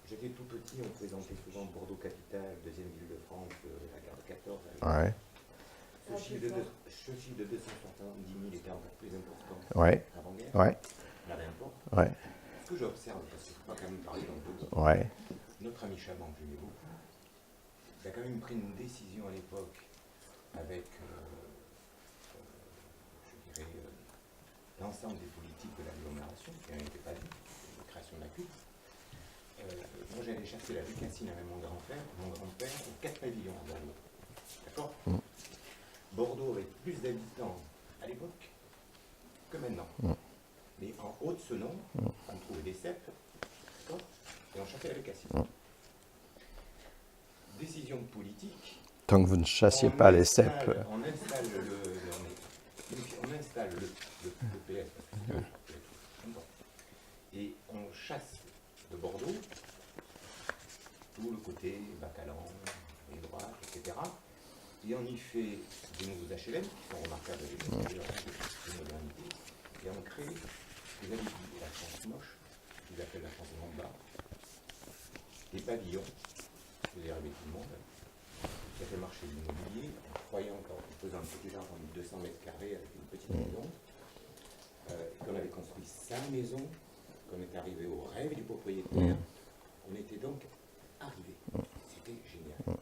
J'étais tout petit, on présentait souvent Bordeaux-Capitale, deuxième ville de France, la carte 14. Oui. Ce chiffre de 270 000 était encore plus important Ouais. avant-guerre. Ouais. La réimporte. Ouais. Ce que j'observe, parce qu'il ne faut pas quand même parler dans le dos, Ouais. notre ami Chaban, que j'aimais beaucoup, il a quand même pris une décision à l'époque avec, je dirais, l'ensemble des politiques de l'agglomération, qui n'était pas dit, la création de la CUP. Moi, j'allais chasser la Bécassine avec mon grand-père aux 4 pavillons à Bordeaux. D'accord. Bordeaux avait plus d'habitants à l'époque que maintenant. Mais en haut de ce nom, on trouvait des cèpes, d'accord, et on chassait la Bécassine. Décision politique. Tant que vous ne chassiez pas les cèpes. On installe le PS, parce que et on chasse de Bordeaux tout le côté Bacalan, les droites, etc. Et on y fait des nouveaux HLM qui sont remarquables avec des modernités. Et on crée des habitudes de la France moche, qu'ils appellent la France en bas, des pavillons, vous avez rêvé tout le monde, qui a fait marcher l'immobilier en croyant qu'en faisant un petit jardin de 200 mètres carrés avec une petite maison, qu'on avait construit 5 maisons, qu'on était arrivé au rêve du propriétaire, on était donc arrivé. C'était génial.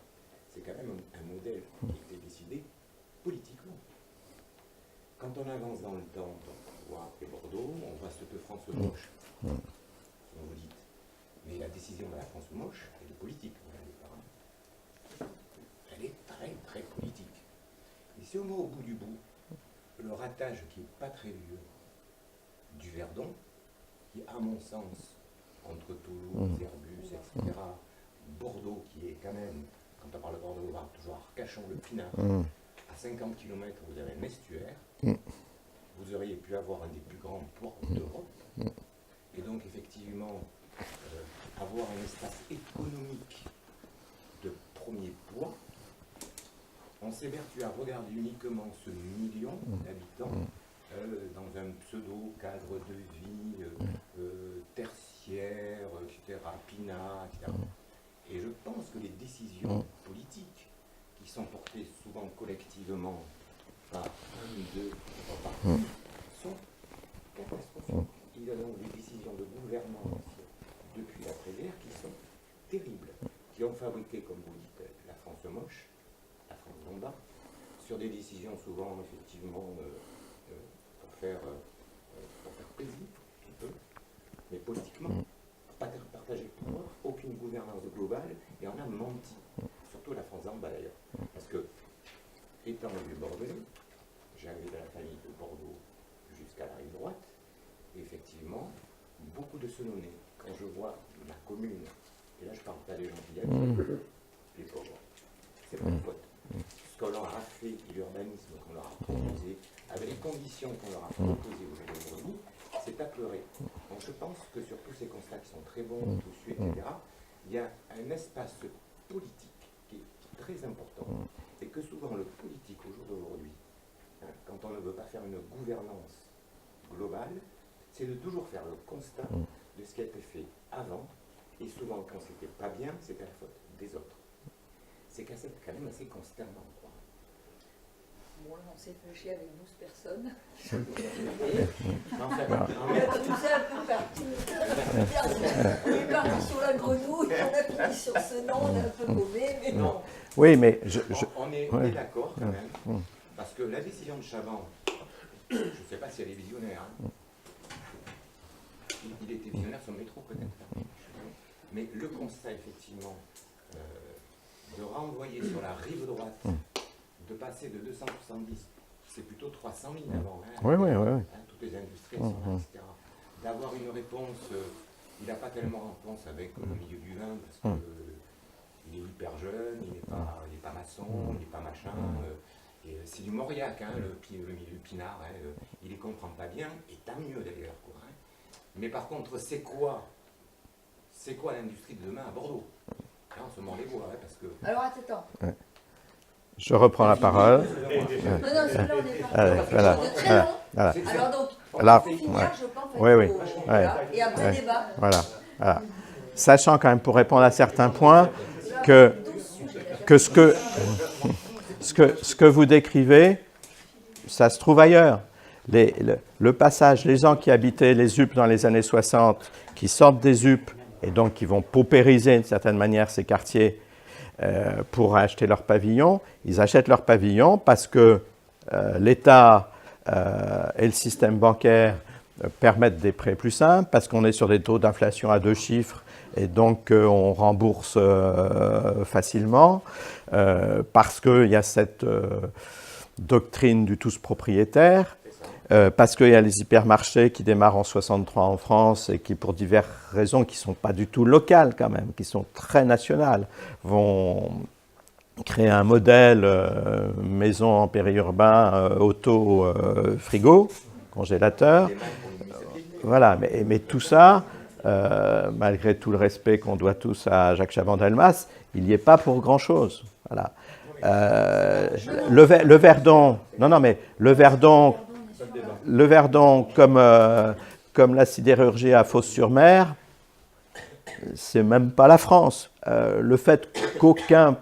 C'est quand même un modèle qui a été décidé politiquement. Quand on avance dans le temps, on voit après Bordeaux, on voit cette France moche. On vous dit, mais la décision de la France moche, elle est politique, regardez par là. Elle est très très politique. Et si on va au bout du bout, le ratage qui n'est pas très vieux du Verdon, qui à mon sens, entre Toulouse, Airbus, etc., Bordeaux, qui est quand même, quand on parle de Bordeaux, on va toujours à Arcachon, le Pinard, à 50 km, vous avez un estuaire, vous auriez pu avoir un des plus grands ports d'Europe, et donc effectivement, avoir un espace économique de premier poids. On s'évertue à regarder uniquement ce million d'habitants dans un pseudo-cadre de vie tertiaire, etc., Pinard, etc. Et je pense que les décisions politiques qui sont portées souvent collectivement par un, deux, trois partis sont catastrophiques. Il y a donc des décisions de gouvernance depuis l'après-guerre qui sont terribles, qui ont fabriqué, comme vous dites, la France moche, la France d'en bas, sur des décisions souvent, effectivement, pour faire plaisir, un peu, mais politiquement, pas partager le pouvoir, aucune gouvernance. gouvernance globale et on a menti. Surtout la France d'en bas d'ailleurs. Parce que, étant le Bordelais, j'avais de la famille de Bordeaux jusqu'à la rive droite, et effectivement, beaucoup de Senonnais. Quand je vois ma commune, et là je parle pas des gens qui y habitent, les pauvres, c'est pas mon pote. Ce qu'on leur a fait, l'urbanisme qu'on leur a proposé, avec les conditions qu'on leur a proposées aujourd'hui, c'est à pleurer. Donc je pense que sur tous ces constats qui sont très bons, toussus, etc., il y a un espace politique qui est très important. Et que souvent le politique au jour d'aujourd'hui, hein, quand on ne veut pas faire une gouvernance globale, c'est de toujours faire le constat de ce qui a été fait avant, et souvent quand c'était pas bien, c'était la faute des autres. C'est quand même assez consternant, quoi. Bon, on s'est fait chier avec 12 personnes. En fait, Tout ça un peu partout. On est parti sur la grenouille, on a fini sur ce nom, on a un peu gommé, mais non. Oui, mais on est d'accord quand même, parce que la décision de Chaban, je ne sais pas si elle est visionnaire, hein. Il était visionnaire sur le métro peut-être, mais le constat effectivement de renvoyer sur la rive droite, de passer de 270, c'est plutôt 300 000 avant, hein, oui. toutes les industries sont là, etc. D'avoir une réponse, il n'a pas tellement réponse avec le milieu du vin, parce que il est hyper jeune, il n'est pas maçon, il n'est pas machin, et c'est du Mauriac, hein, le milieu pinard, hein, il ne les comprend pas bien, et tant mieux d'ailleurs, quoi, hein. Mais par contre, c'est quoi l'industrie de demain à Bordeaux? Là, on se mord les doigts, hein, parce que... Alors, attends. je reprends la parole. Non, celui-là, on est parti. Voilà. Très long. Voilà. Alors donc, Là, on va finir, ouais. je pense, Oui. voilà. Et après, débat. Voilà. Sachant quand même, pour répondre à certains points, que ce que vous décrivez, ça se trouve ailleurs. Le passage, les gens qui habitaient les UP dans les années 60, qui sortent des UP et donc qui vont paupériser d'une certaine manière ces quartiers pour acheter leur pavillon, ils achètent leur pavillon parce que l'État et le système bancaire permettent des prêts plus simples, parce qu'on est sur des taux d'inflation à 2 chiffres et donc on rembourse facilement, parce qu'il y a cette doctrine du tous propriétaire, parce qu'il y a les hypermarchés qui démarrent en 63 en France et qui, pour diverses raisons qui ne sont pas du tout locales quand même, qui sont très nationales, vont créer un modèle maison en périurbain, auto, frigo, congélateur. Voilà, mais tout ça, malgré tout le respect qu'on doit tous à Jacques Chaban-Delmas, il n'y est pas pour grand-chose. Voilà. Le Verdon, le Verdon, comme la sidérurgie à Fos-sur-Mer, c'est même pas la France. Le fait qu'aucun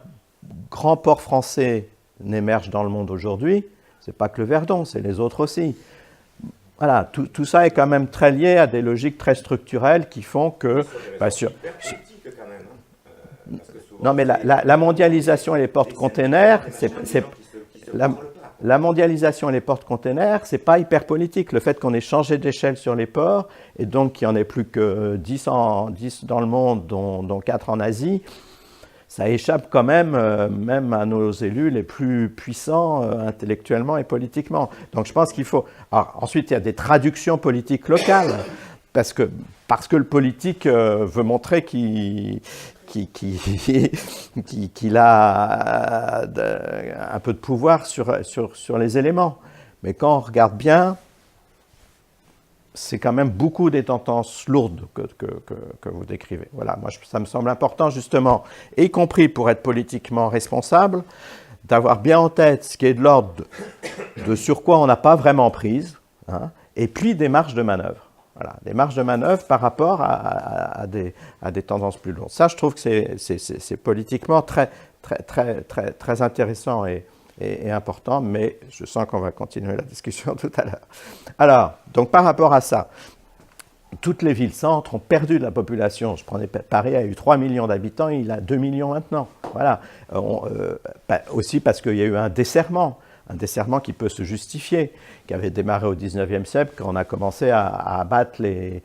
grand port français n'émerge dans le monde aujourd'hui, c'est pas que le Verdon, c'est les autres aussi. Voilà, tout ça est quand même très lié à des logiques très structurelles qui font que... Non, mais la mondialisation et les porte-containers, la mondialisation et les porte-containers, c'est pas hyper politique. Le fait qu'on ait changé d'échelle sur les ports, et donc qu'il n'y en ait plus que 10 dans le monde, dont 4 en Asie, ça échappe quand même à nos élus les plus puissants intellectuellement et politiquement. Donc je pense qu'il faut... Alors, ensuite, il y a des traductions politiques locales, parce que le politique veut montrer qu'il a un peu de pouvoir sur les éléments. Mais quand on regarde bien, c'est quand même beaucoup des tendances lourdes que vous décrivez. Voilà, moi, ça me semble important, justement, y compris pour être politiquement responsable, d'avoir bien en tête ce qui est de l'ordre de sur quoi on n'a pas vraiment prise, hein, et puis des marges de manœuvre. Voilà, des marges de manœuvre par rapport à des tendances plus lourdes. Ça, je trouve que c'est politiquement très intéressant et important, mais je sens qu'on va continuer la discussion tout à l'heure. Alors, donc par rapport à ça, toutes les villes-centres ont perdu de la population. Je prenais Paris, a eu 3 millions d'habitants, il a 2 millions maintenant. Voilà. Aussi parce qu'il y a eu un desserrement. un desserrement qui peut se justifier, qui avait démarré au XIXe siècle quand on a commencé à abattre les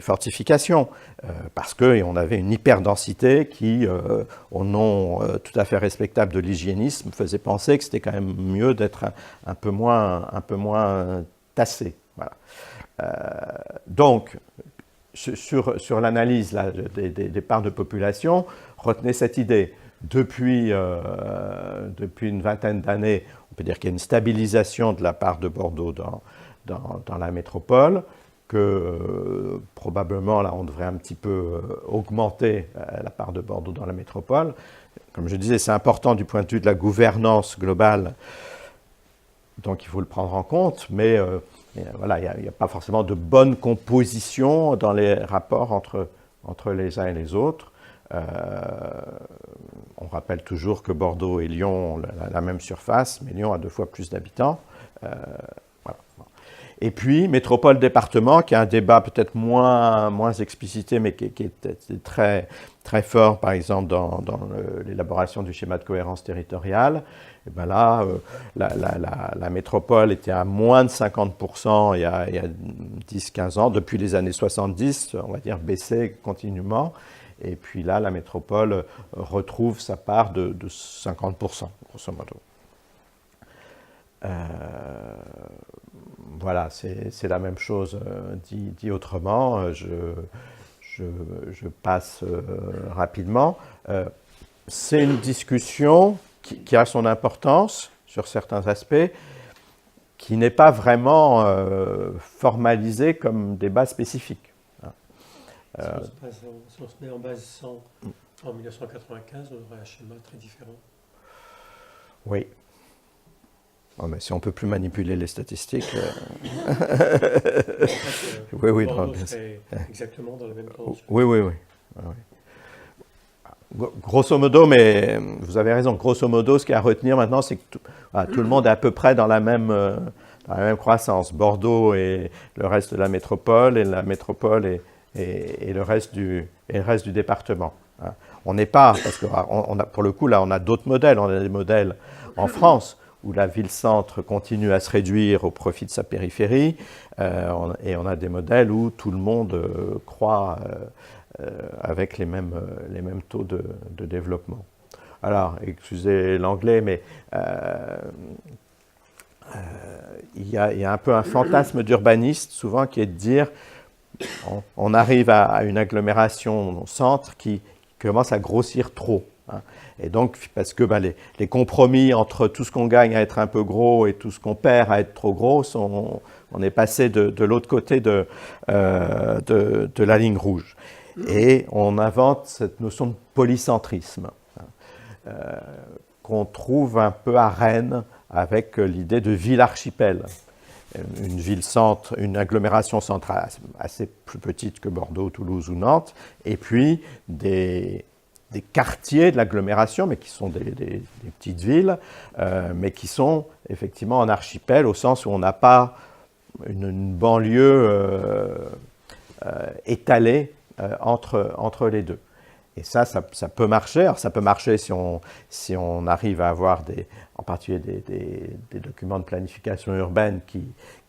fortifications, parce qu'on avait une hyperdensité qui, au nom tout à fait respectable de l'hygiénisme, faisait penser que c'était quand même mieux d'être un peu moins tassé. Voilà. Donc, sur l'analyse des parts de population, retenez cette idée. Depuis une vingtaine d'années, on peut dire qu'il y a une stabilisation de la part de Bordeaux dans la métropole, que probablement, là, on devrait un petit peu augmenter la part de Bordeaux dans la métropole. Comme je disais, c'est important du point de vue de la gouvernance globale, donc il faut le prendre en compte, mais voilà, il n'y a pas forcément de bonne composition dans les rapports entre les uns et les autres. On rappelle toujours que Bordeaux et Lyon ont la même surface, mais Lyon a 2 fois plus d'habitants. Voilà. Et puis, métropole-département, qui est un débat peut-être moins explicité, mais qui est très, très fort, par exemple, dans l'élaboration du schéma de cohérence territoriale. Et ben là, la métropole était à moins de 50% il y a 10-15 ans. Depuis les années 70, on va dire, baissé continuellement. Et puis là, la métropole retrouve sa part de 50%, grosso modo. Voilà, c'est la même chose dit autrement. Je passe rapidement. C'est une discussion qui a son importance sur certains aspects, qui n'est pas vraiment formalisée comme débat spécifique. Si on se met en base 100 en 1995, on aurait un schéma très différent. Oui. Oh, mais si on ne peut plus manipuler les statistiques... oui, serait exactement dans la même tendance. Oui. Grosso modo, mais vous avez raison, grosso modo, ce qu'il y a à retenir maintenant, c'est que tout le monde est à peu près dans la même croissance. Bordeaux et le reste de la métropole, et la métropole et le reste du département. On n'est pas, parce que pour le coup, là, on a d'autres modèles. On a des modèles en France, où la ville-centre continue à se réduire au profit de sa périphérie, et on a des modèles où tout le monde croît avec les mêmes taux de développement. Alors, excusez l'anglais, mais il y a un peu un fantasme d'urbaniste, souvent, qui est de dire on arrive à une agglomération centre qui commence à grossir trop. Hein. Et donc, parce que les compromis entre tout ce qu'on gagne à être un peu gros et tout ce qu'on perd à être trop gros, on est passé de l'autre côté de la ligne rouge. Et on invente cette notion de polycentrisme qu'on trouve un peu à Rennes avec l'idée de ville-archipel. Une ville-centre, une agglomération centrale assez plus petite que Bordeaux, Toulouse ou Nantes, et puis des quartiers de l'agglomération, mais qui sont des petites villes, mais qui sont effectivement en archipel, au sens où on n'a pas une banlieue étalée entre les deux. Et ça peut marcher. Alors ça peut marcher si on arrive à avoir en particulier des documents de planification urbaine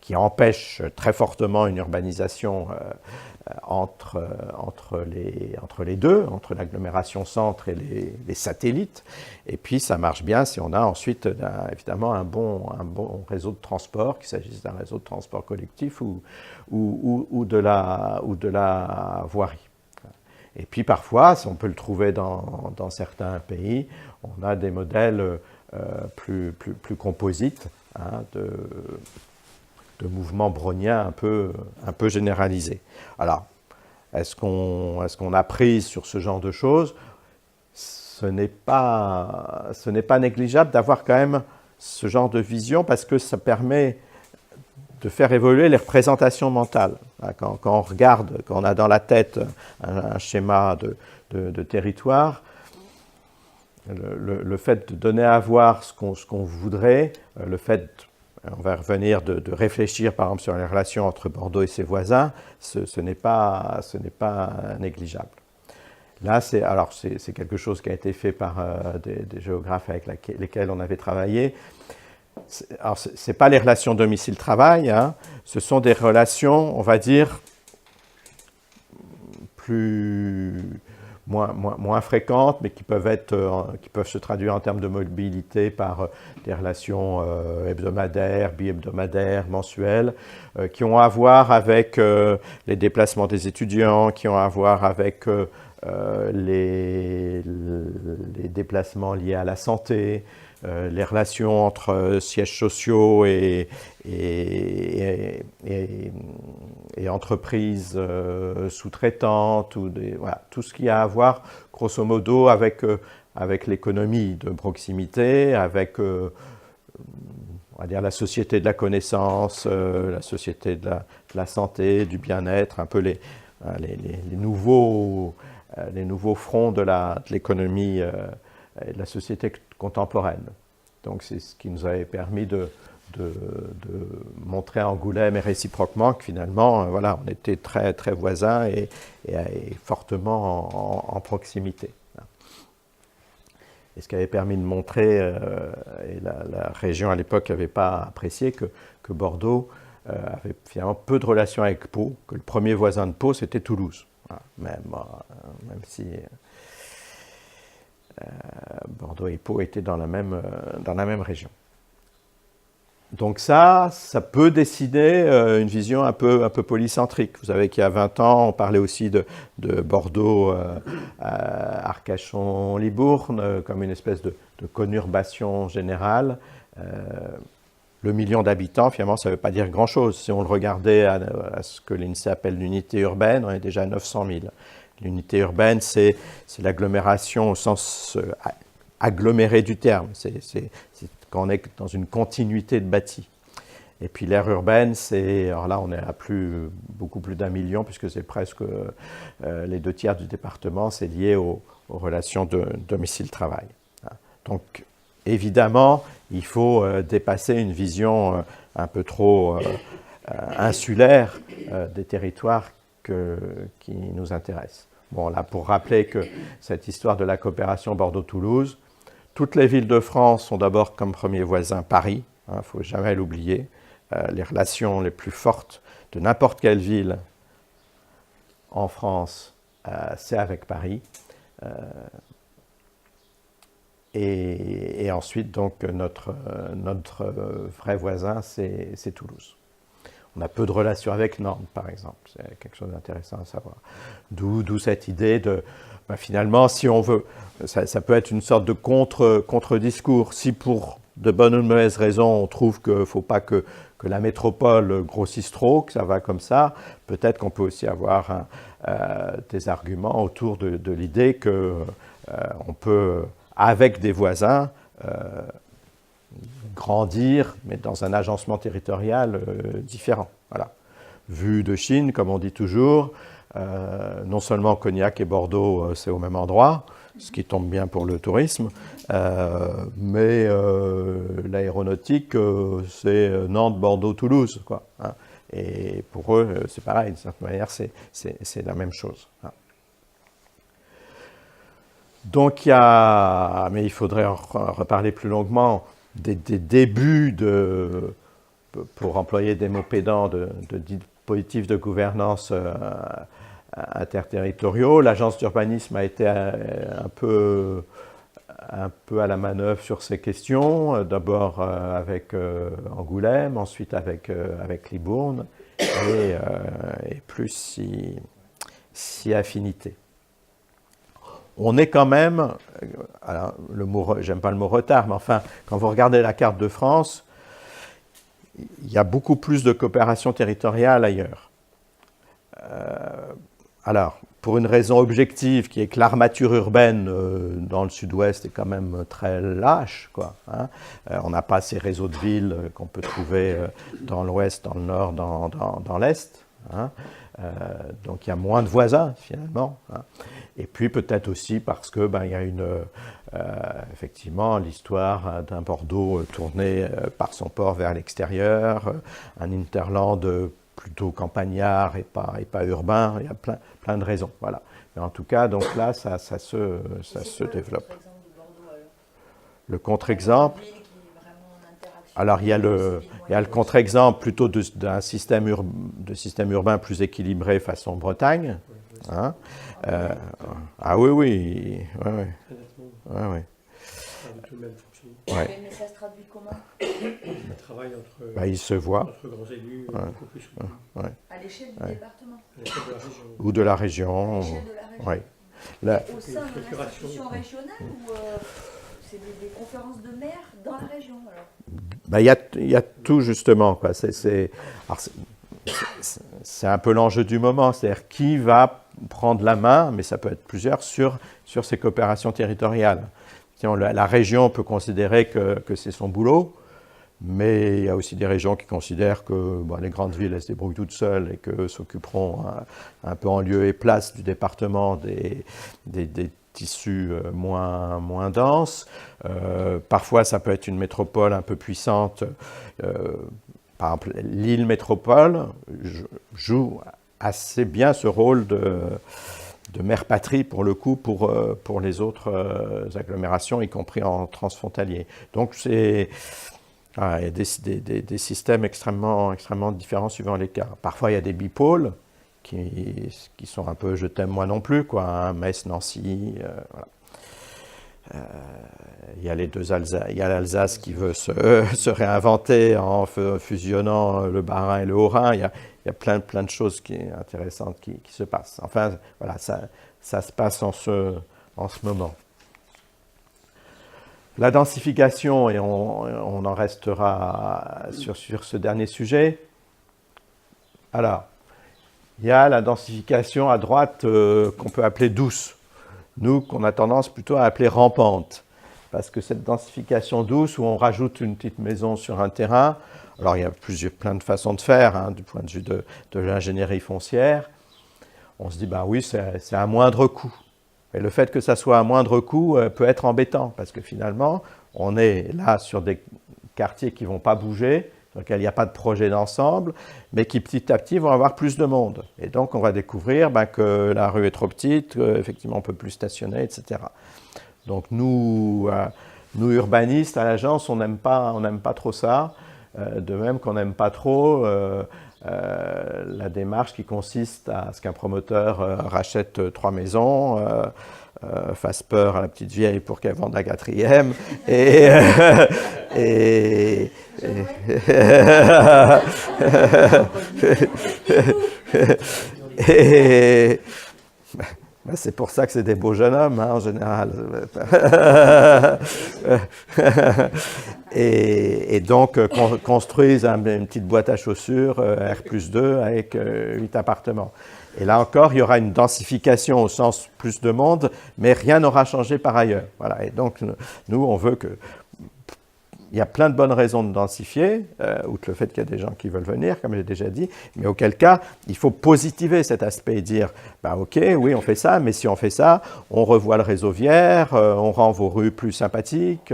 qui empêchent très fortement une urbanisation entre les deux, entre l'agglomération centre et les satellites. Et puis ça marche bien si on a ensuite évidemment un bon réseau de transport, qu'il s'agisse d'un réseau de transport collectif ou de la voirie. Et puis parfois, on peut le trouver dans certains pays, on a des modèles plus composites, hein, de mouvements browniens un peu généralisés. Alors, est-ce qu'on a prise sur ce genre de choses? Ce n'est pas négligeable d'avoir quand même ce genre de vision, parce que ça permet de faire évoluer les représentations mentales. Quand on regarde, quand on a dans la tête un schéma de territoire, le fait de donner à voir ce qu'on voudrait, le fait, on va revenir, de réfléchir par exemple sur les relations entre Bordeaux et ses voisins, ce n'est pas négligeable. Là, c'est quelque chose qui a été fait par des géographes avec lesquels on avait travaillé. Alors, ce n'est pas les relations domicile-travail, hein, ce sont des relations, on va dire, moins fréquentes, mais qui peuvent se traduire en termes de mobilité par des relations hebdomadaires, bi-hebdomadaires, mensuelles, qui ont à voir avec les déplacements des étudiants, qui ont à voir avec les déplacements liés à la santé, les relations entre sièges sociaux et entreprises sous-traitantes, voilà, tout ce qui a à voir, grosso modo, avec l'économie de proximité, avec on va dire la société de la connaissance, la société de la santé, du bien-être, un peu les nouveaux fronts de l'économie et de la société contemporaine. Donc c'est ce qui nous avait permis de montrer à Angoulême et réciproquement que finalement, voilà, on était très, très voisins et fortement en proximité. Et ce qui avait permis de montrer, et la région à l'époque n'avait pas apprécié, que Bordeaux avait finalement peu de relations avec Pau, que le premier voisin de Pau, c'était Toulouse. Voilà. Même si Bordeaux et Pau étaient dans la même région. Donc ça peut décider une vision un peu polycentrique. Vous savez qu'il y a 20 ans, on parlait aussi de Bordeaux, Arcachon, Libourne, comme une espèce de conurbation générale. Le million d'habitants, finalement, ça ne veut pas dire grand-chose. Si on le regardait à ce que l'INSEE appelle l'unité urbaine, on est déjà à 900 000. L'unité urbaine, c'est l'agglomération au sens aggloméré du terme. C'est quand on est dans une continuité de bâti. Et puis l'aire urbaine, alors là, on est à beaucoup plus d'1 million, puisque c'est presque les 2/3 du département, c'est lié aux relations de domicile-travail. Donc, évidemment, il faut dépasser une vision un peu trop insulaire des territoires qui nous intéressent. Bon, là, pour rappeler que cette histoire de la coopération Bordeaux-Toulouse, toutes les villes de France ont d'abord comme premier voisin Paris, il ne faut jamais l'oublier. Les relations les plus fortes de n'importe quelle ville en France, c'est avec Paris. Et ensuite, donc, notre vrai voisin, c'est Toulouse. On a peu de relations avec Nantes, par exemple. C'est quelque chose d'intéressant à savoir. D'où cette idée de, finalement, si on veut, ça peut être une sorte de contre-discours. Si pour de bonnes ou de mauvaises raisons, on trouve qu'il ne faut pas que la métropole grossisse trop, que ça va comme ça, peut-être qu'on peut aussi avoir des arguments autour de l'idée qu'on peut, avec des voisins, grandir, mais dans un agencement territorial différent. Voilà. Vue de Chine, comme on dit toujours, non seulement Cognac et Bordeaux, c'est au même endroit, ce qui tombe bien pour le tourisme, mais l'aéronautique, c'est Nantes, Bordeaux, Toulouse, quoi, hein. Et pour eux, c'est pareil, d'une certaine manière, c'est la même chose, hein. Donc, mais il faudrait en reparler plus longuement, des débuts pour employer des mots pédants, de dispositifs de gouvernance interterritoriaux. L'agence d'urbanisme a été un peu à la manœuvre sur ces questions, d'abord avec Angoulême, ensuite avec Libourne, et plus si affinité. On est quand même, alors j'aime pas le mot retard, mais enfin, quand vous regardez la carte de France, il y a beaucoup plus de coopération territoriale ailleurs. Alors, pour une raison objective, qui est que l'armature urbaine dans le sud-ouest est quand même très lâche, quoi, hein. On n'a pas ces réseaux de villes qu'on peut trouver dans l'ouest, dans le nord, dans l'est, hein. Donc il y a moins de voisins finalement, hein. Et puis peut-être aussi parce que il y a effectivement l'histoire d'un Bordeaux tourné par son port vers l'extérieur, un hinterland plutôt campagnard et pas urbain. Il y a plein de raisons. Voilà. Mais en tout cas, donc là, ça se développe. Le contre-exemple, alors il y a le contre-exemple plutôt d'un système urbain plus équilibré façon Bretagne. Hein. Ah oui, oui. Ouais. Ouais. Mais ça se traduit comment? Le travail entre, il se voit. entre grands élus, beaucoup plus soutenu. À l'échelle du département? À l'échelle de la région. Ou de la région. À l'échelle de la région. Oui. Au sein de l'institution régionale ou c'est des conférences de maires dans la région alors? Il y a tout justement. C'est un peu l'enjeu du moment, c'est-à-dire qui va prendre la main, mais ça peut être plusieurs, sur ces coopérations territoriales. La région peut considérer que c'est son boulot, mais il y a aussi des régions qui considèrent que les grandes villes, elles se débrouillent toutes seules et qu'eux s'occuperont un peu en lieu et place du département des tissus moins denses. Parfois, ça peut être une métropole un peu puissante. Par exemple, Lille Métropole joue assez bien ce rôle de mère-patrie, pour le coup, pour les autres agglomérations, y compris en transfrontalier. Donc, il y a des systèmes extrêmement différents suivant les cas. Parfois, il y a des bipôles qui sont un peu « je t'aime moi non plus », quoi, hein, Metz, Nancy, voilà. Il y a il y a l'Alsace qui veut se réinventer en fusionnant le Bas-Rhin et le Haut-Rhin. Il y a plein de choses intéressantes qui se passent. Enfin, voilà, ça se passe en ce moment. La densification, et on en restera sur ce dernier sujet. Alors, il y a la densification à droite qu'on peut appeler douce. Nous, qu'on a tendance plutôt à appeler rampante. Parce que cette densification douce, où on rajoute une petite maison sur un terrain, alors il y a plein de façons de faire, hein, du point de vue de l'ingénierie foncière, on se dit, oui, c'est à moindre coût. Et le fait que ça soit à moindre coût peut être embêtant, parce que finalement, on est là sur des quartiers qui ne vont pas bouger, sur lesquels il n'y a pas de projet d'ensemble, mais qui petit à petit vont avoir plus de monde. Et donc, on va découvrir que la rue est trop petite, qu'effectivement, on ne peut plus stationner, etc. Donc, nous urbanistes, à l'agence, on n'aime pas trop ça, de même qu'on n'aime pas trop la démarche qui consiste à ce qu'un promoteur rachète 3 maisons, fasse peur à la petite vieille pour qu'elle vende la 4e, c'est pour ça que c'est des beaux jeunes hommes, hein, en général. Et donc, construisent une petite boîte à chaussures, R+2, avec 8 appartements. Et là encore, il y aura une densification au sens plus de monde, mais rien n'aura changé par ailleurs. Voilà. Et donc, nous, on veut que... Il y a plein de bonnes raisons de densifier, outre le fait qu'il y a des gens qui veulent venir, comme j'ai déjà dit, mais auquel cas, il faut positiver cet aspect et dire, ok, oui, on fait ça, mais si on fait ça, on revoit le réseau viaire, on rend vos rues plus sympathiques,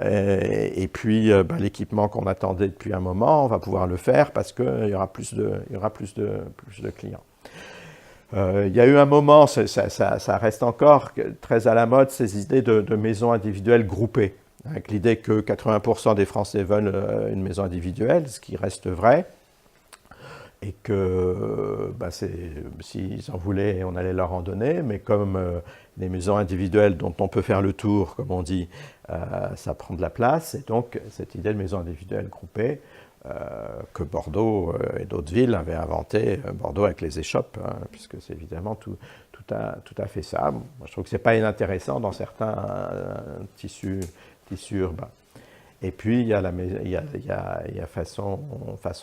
et puis l'équipement qu'on attendait depuis un moment, on va pouvoir le faire parce qu'il y aura plus de clients. Il y a eu un moment, ça reste encore très à la mode, ces idées de maisons individuelles groupées, avec l'idée que 80% des Français veulent une maison individuelle, ce qui reste vrai, et que s'ils en voulaient, on allait leur en donner, mais comme les maisons individuelles dont on peut faire le tour, comme on dit, ça prend de la place, et donc cette idée de maison individuelle groupée, que Bordeaux et d'autres villes avaient inventé, Bordeaux avec les échoppes, hein, puisque c'est évidemment tout à fait ça. Moi, je trouve que ce n'est pas inintéressant dans certains tissus urbains. Et puis, il y a façon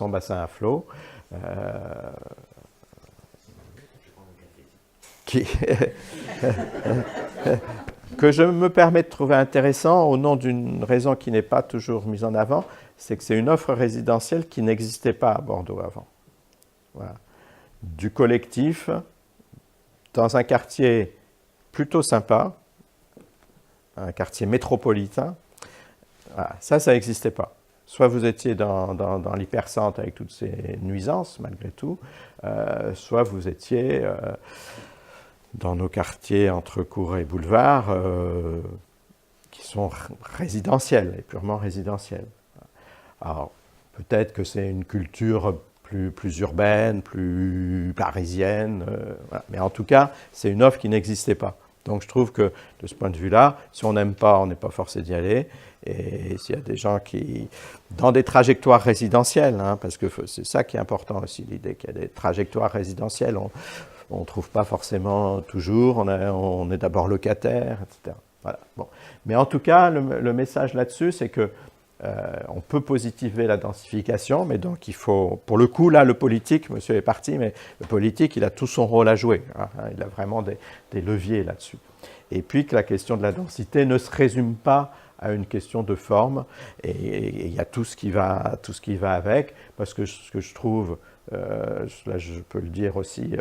bassin à flot, que je me permets de trouver intéressant au nom d'une raison qui n'est pas toujours mise en avant, c'est que c'est une offre résidentielle qui n'existait pas à Bordeaux avant. Voilà. Du collectif, dans un quartier plutôt sympa, un quartier métropolitain, voilà. Ça n'existait pas. Soit vous étiez dans l'hypercentre avec toutes ces nuisances, malgré tout, soit vous étiez dans nos quartiers entre cours et boulevards, qui sont résidentiels, et purement résidentiels. Alors, peut-être que c'est une culture plus urbaine, plus parisienne, voilà. Mais en tout cas, c'est une offre qui n'existait pas. Donc je trouve que, de ce point de vue-là, si on n'aime pas, on n'est pas forcé d'y aller. Et s'il y a des gens qui, dans des trajectoires résidentielles, hein, parce que c'est ça qui est important aussi, l'idée qu'il y a des trajectoires résidentielles, on ne trouve pas forcément toujours, on est d'abord locataire, etc. Voilà. Bon. Mais en tout cas, le message là-dessus, c'est que on peut positiver la densification, mais donc il faut, pour le coup, là, le politique, monsieur est parti, mais le politique, il a tout son rôle à jouer. Hein, il a vraiment des leviers là-dessus. Et puis que la question de la densité ne se résume pas à une question de forme, et il y a tout ce qui va avec, parce que ce que je trouve, là je peux le dire aussi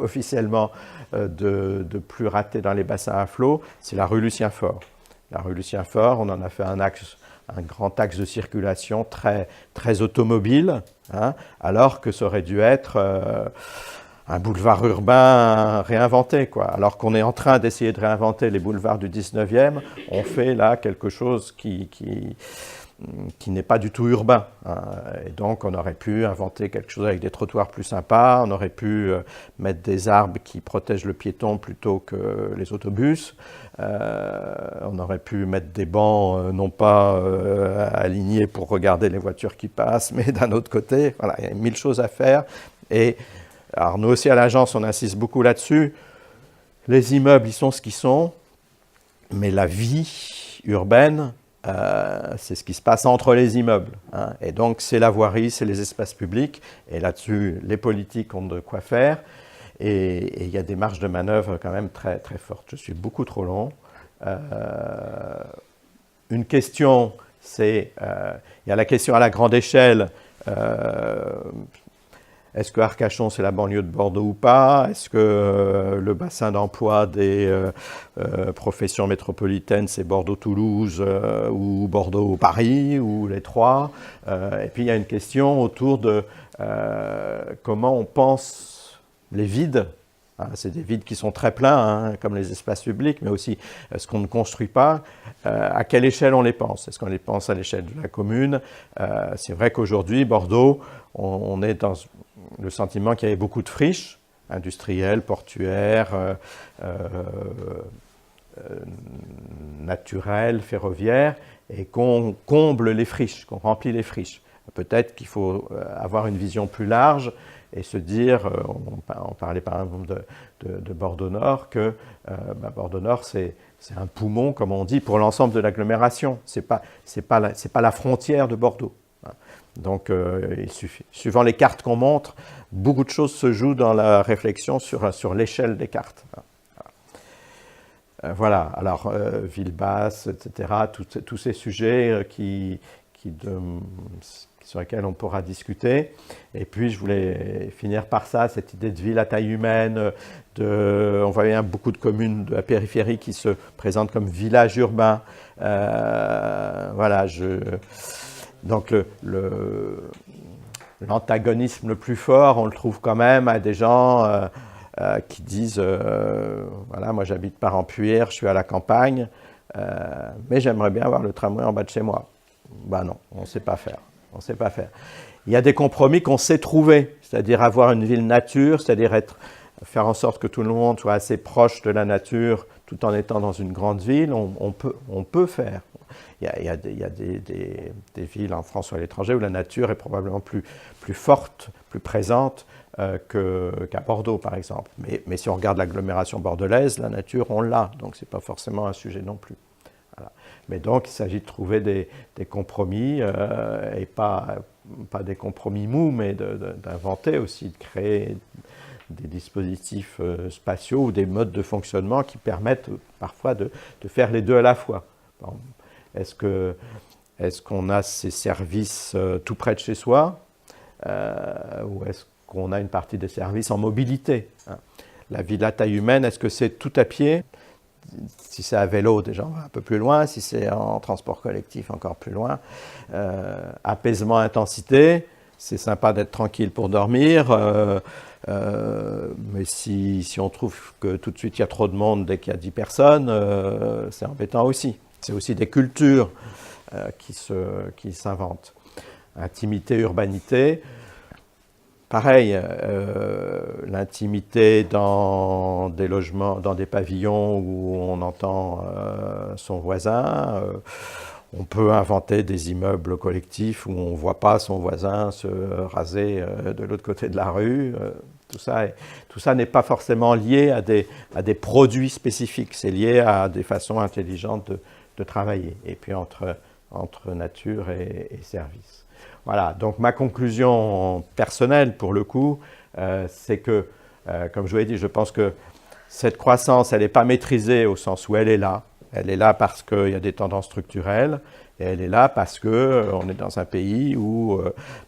officiellement, de plus raté dans les bassins à flot, c'est la rue Lucien-Faure. La rue Lucien-Faure, on en a fait un grand axe de circulation très automobile, hein, alors que ça aurait dû être un boulevard urbain réinventé, quoi. Alors qu'on est en train d'essayer de réinventer les boulevards du 19e, on fait là quelque chose qui n'est pas du tout urbain, hein. Et donc on aurait pu inventer quelque chose avec des trottoirs plus sympas, on aurait pu mettre des arbres qui protègent le piéton plutôt que les autobus, on aurait pu mettre des bancs non pas alignés pour regarder les voitures qui passent, mais d'un autre côté, voilà, il y a 1000 choses à faire. Et alors nous aussi à l'agence, on insiste beaucoup là-dessus. Les immeubles, ils sont ce qu'ils sont, mais la vie urbaine, c'est ce qui se passe entre les immeubles, hein. Et donc c'est la voirie, c'est les espaces publics, et là-dessus, les politiques ont de quoi faire, et il y a des marges de manœuvre quand même très, très fortes. Je suis beaucoup trop long. Une question, c'est, il y a la question à la grande échelle, est-ce que Arcachon, c'est la banlieue de Bordeaux ou pas? Est-ce que le bassin d'emploi des professions métropolitaines, c'est Bordeaux-Toulouse ou Bordeaux-Paris, ou les trois? Et puis, il y a une question autour de comment on pense les vides. Hein, c'est des vides qui sont très pleins, hein, comme les espaces publics, mais aussi ce qu'on ne construit pas. À quelle échelle on les pense? Est-ce qu'on les pense à l'échelle de la commune? C'est vrai qu'aujourd'hui, Bordeaux, on est dans le sentiment qu'il y avait beaucoup de friches industrielles, portuaires, naturelles, ferroviaires, et qu'on comble les friches, qu'on remplit les friches. Peut-être qu'il faut avoir une vision plus large et se dire, on parlait par exemple de Bordeaux-Nord, que Bordeaux-Nord, c'est un poumon, comme on dit, pour l'ensemble de l'agglomération. C'est pas la frontière de Bordeaux. Donc, il suffit. Suivant les cartes qu'on montre, beaucoup de choses se jouent dans la réflexion sur l'échelle des cartes. Voilà, alors, ville basse, etc., tous ces sujets sur lesquels on pourra discuter. Et puis, je voulais finir par ça, cette idée de ville à taille humaine. On voit bien beaucoup de communes de la périphérie qui se présentent comme villages urbains. Voilà, donc l'antagonisme le plus fort, on le trouve quand même à des gens qui disent voilà, moi j'habite Parempuire, je suis à la campagne, mais j'aimerais bien avoir le tramway en bas de chez moi. Ben non, on ne sait pas faire. On sait pas faire. Il y a des compromis qu'on sait trouver, c'est-à-dire avoir une ville nature, c'est-à-dire faire en sorte que tout le monde soit assez proche de la nature tout en étant dans une grande ville. On peut faire. Il y a des villes en France ou à l'étranger où la nature est probablement plus forte, plus présente qu'à Bordeaux, par exemple. Mais si on regarde l'agglomération bordelaise, la nature, on l'a. Donc, ce n'est pas forcément un sujet non plus. Voilà. Mais donc, il s'agit de trouver des compromis, et pas des compromis mous, mais d'inventer aussi, de créer des dispositifs spatiaux ou des modes de fonctionnement qui permettent parfois de faire les deux à la fois. Bon. Est-ce qu'on a ces services tout près de chez soi, ou est-ce qu'on a une partie des services en mobilité, hein? La ville à taille humaine, est-ce que c'est tout à pied? si c'est à vélo, déjà on va un peu plus loin, si c'est en transport collectif, encore plus loin. Apaisement, intensité, c'est sympa d'être tranquille pour dormir, mais si on trouve que tout de suite il y a trop de monde dès qu'il y a 10 personnes, c'est embêtant aussi. C'est aussi des cultures qui s'inventent. Intimité, urbanité. Pareil, l'intimité dans des logements, dans des pavillons où on entend son voisin. On peut inventer des immeubles collectifs où on ne voit pas son voisin se raser de l'autre côté de la rue. Tout ça n'est pas forcément lié à des produits spécifiques. C'est lié à des façons intelligentes de travailler. Et puis entre nature et service. Voilà, donc ma conclusion personnelle, pour le coup, c'est que, comme je vous l'ai dit, je pense que cette croissance, elle n'est pas maîtrisée au sens où elle est là. Elle est là parce qu'il y a des tendances structurelles, et elle est là parce qu'on est dans un pays où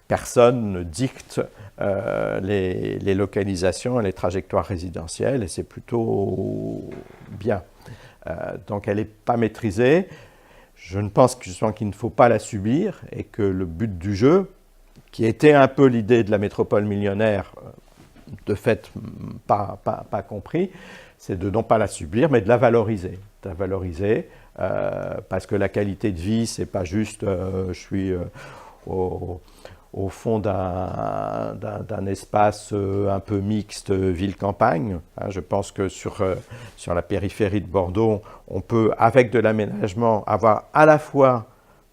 personne ne dicte les localisations et les trajectoires résidentielles, et c'est plutôt bien. Donc elle n'est pas maîtrisée. Je ne pense justement qu'il ne faut pas la subir et que le but du jeu, qui était un peu l'idée de la métropole millionnaire, de fait pas compris, c'est de non pas la subir, mais de la valoriser. De la valoriser parce que la qualité de vie, c'est pas juste je suis au fond d'un espace un peu mixte ville-campagne. Je pense que sur la périphérie de Bordeaux, on peut, avec de l'aménagement, avoir à la fois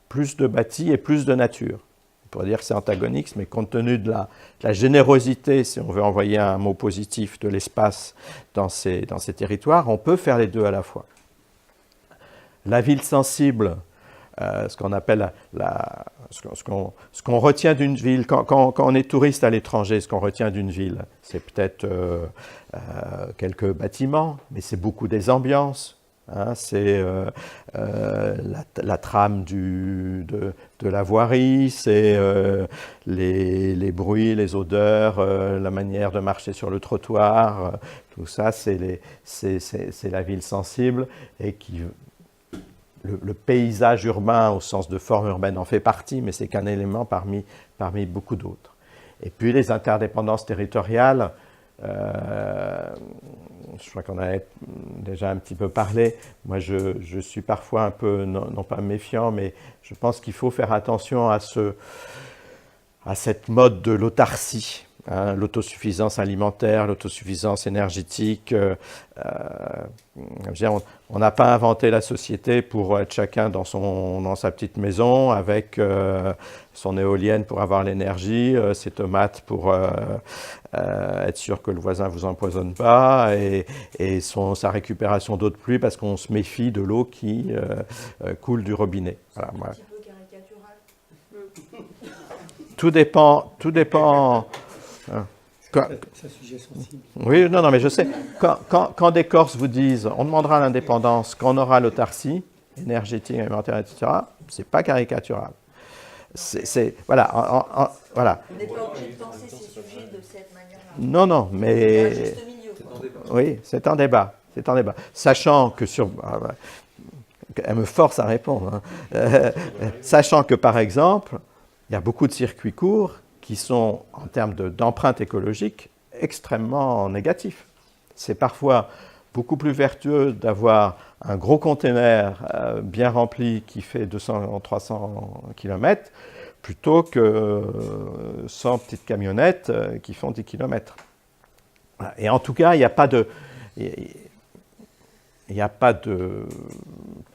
plus de bâti et plus de nature. On pourrait dire que c'est antagonique, mais compte tenu de la générosité, si on veut envoyer un mot positif, de l'espace dans ces territoires, on peut faire les deux à la fois. La ville sensible, ce qu'on appelle ce qu'on retient d'une ville, quand on est touriste à l'étranger, ce qu'on retient d'une ville, c'est peut-être quelques bâtiments, mais c'est beaucoup des ambiances. C'est la trame de la voirie, c'est les bruits, les odeurs, la manière de marcher sur le trottoir, tout ça, c'est la ville sensible et qui... Le paysage urbain au sens de forme urbaine en fait partie, mais c'est qu'un élément parmi beaucoup d'autres. Et puis les interdépendances territoriales, je crois qu'on a déjà un petit peu parlé. Moi, je suis parfois un peu, non pas méfiant, mais je pense qu'il faut faire attention à cette mode de l'autarcie. L'autosuffisance alimentaire, l'autosuffisance énergétique. On n'a pas inventé la société pour être chacun dans sa petite maison avec son éolienne pour avoir l'énergie, ses tomates pour être sûr que le voisin ne vous empoisonne pas et sa récupération d'eau de pluie parce qu'on se méfie de l'eau qui coule du robinet. Voilà, un petit peu caricatural. Tout dépend. C'est un sujet sensible. Oui, non, mais je sais. Quand des Corses vous disent on demandera l'indépendance quand on aura l'autarcie énergétique, alimentaire, etc., c'est pas caricatural. Voilà. Voilà. On n'est pas obligé de penser ces sujets de cette manière-là. Non, mais. Un juste milieu. Oui, c'est un débat. Sachant que elle me force à répondre. Sachant que, par exemple, il y a beaucoup de circuits courts qui sont, en termes d'empreinte écologique, extrêmement négatifs. C'est parfois beaucoup plus vertueux d'avoir un gros container bien rempli qui fait 200-300 km plutôt que 100 petites camionnettes qui font 10 km. Et en tout cas, il n'y a pas de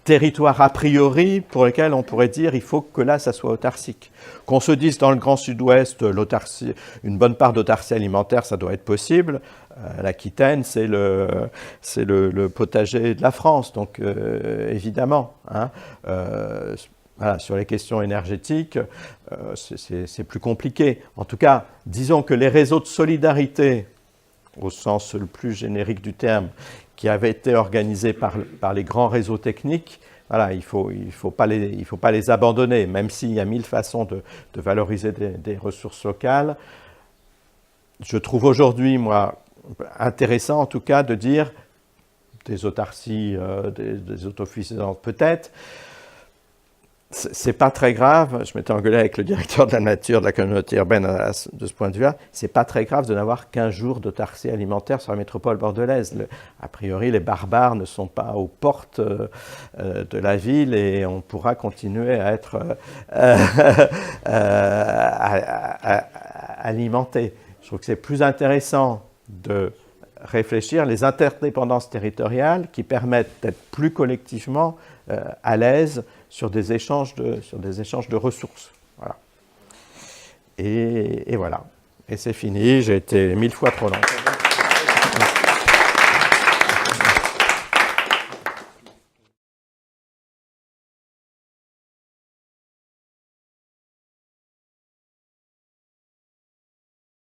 territoire a priori pour lequel on pourrait dire il faut que là, ça soit autarcique. Qu'on se dise dans le Grand Sud-Ouest, une bonne part d'autarcie alimentaire, ça doit être possible. L'Aquitaine, c'est le potager de la France, donc évidemment. Voilà, sur les questions énergétiques, c'est plus compliqué. En tout cas, disons que les réseaux de solidarité, au sens le plus générique du terme, qui avaient été organisés par les grands réseaux techniques, voilà, il faut pas les abandonner, même s'il y a 1000 façons de valoriser des ressources locales. Je trouve aujourd'hui, moi, intéressant en tout cas de dire des autarcies, des autosuffisances peut-être. C'est pas très grave, je m'étais engueulé avec le directeur de la nature de la communauté urbaine de ce point de vue-là, c'est pas très grave de n'avoir qu'1 jour d'autarcie alimentaire sur la métropole bordelaise. A priori, les barbares ne sont pas aux portes de la ville et on pourra continuer à être alimenté. Je trouve que c'est plus intéressant de réfléchir les interdépendances territoriales qui permettent d'être plus collectivement à l'aise sur des échanges de ressources. Voilà. Et voilà. Et c'est fini, j'ai été 1000 fois trop long.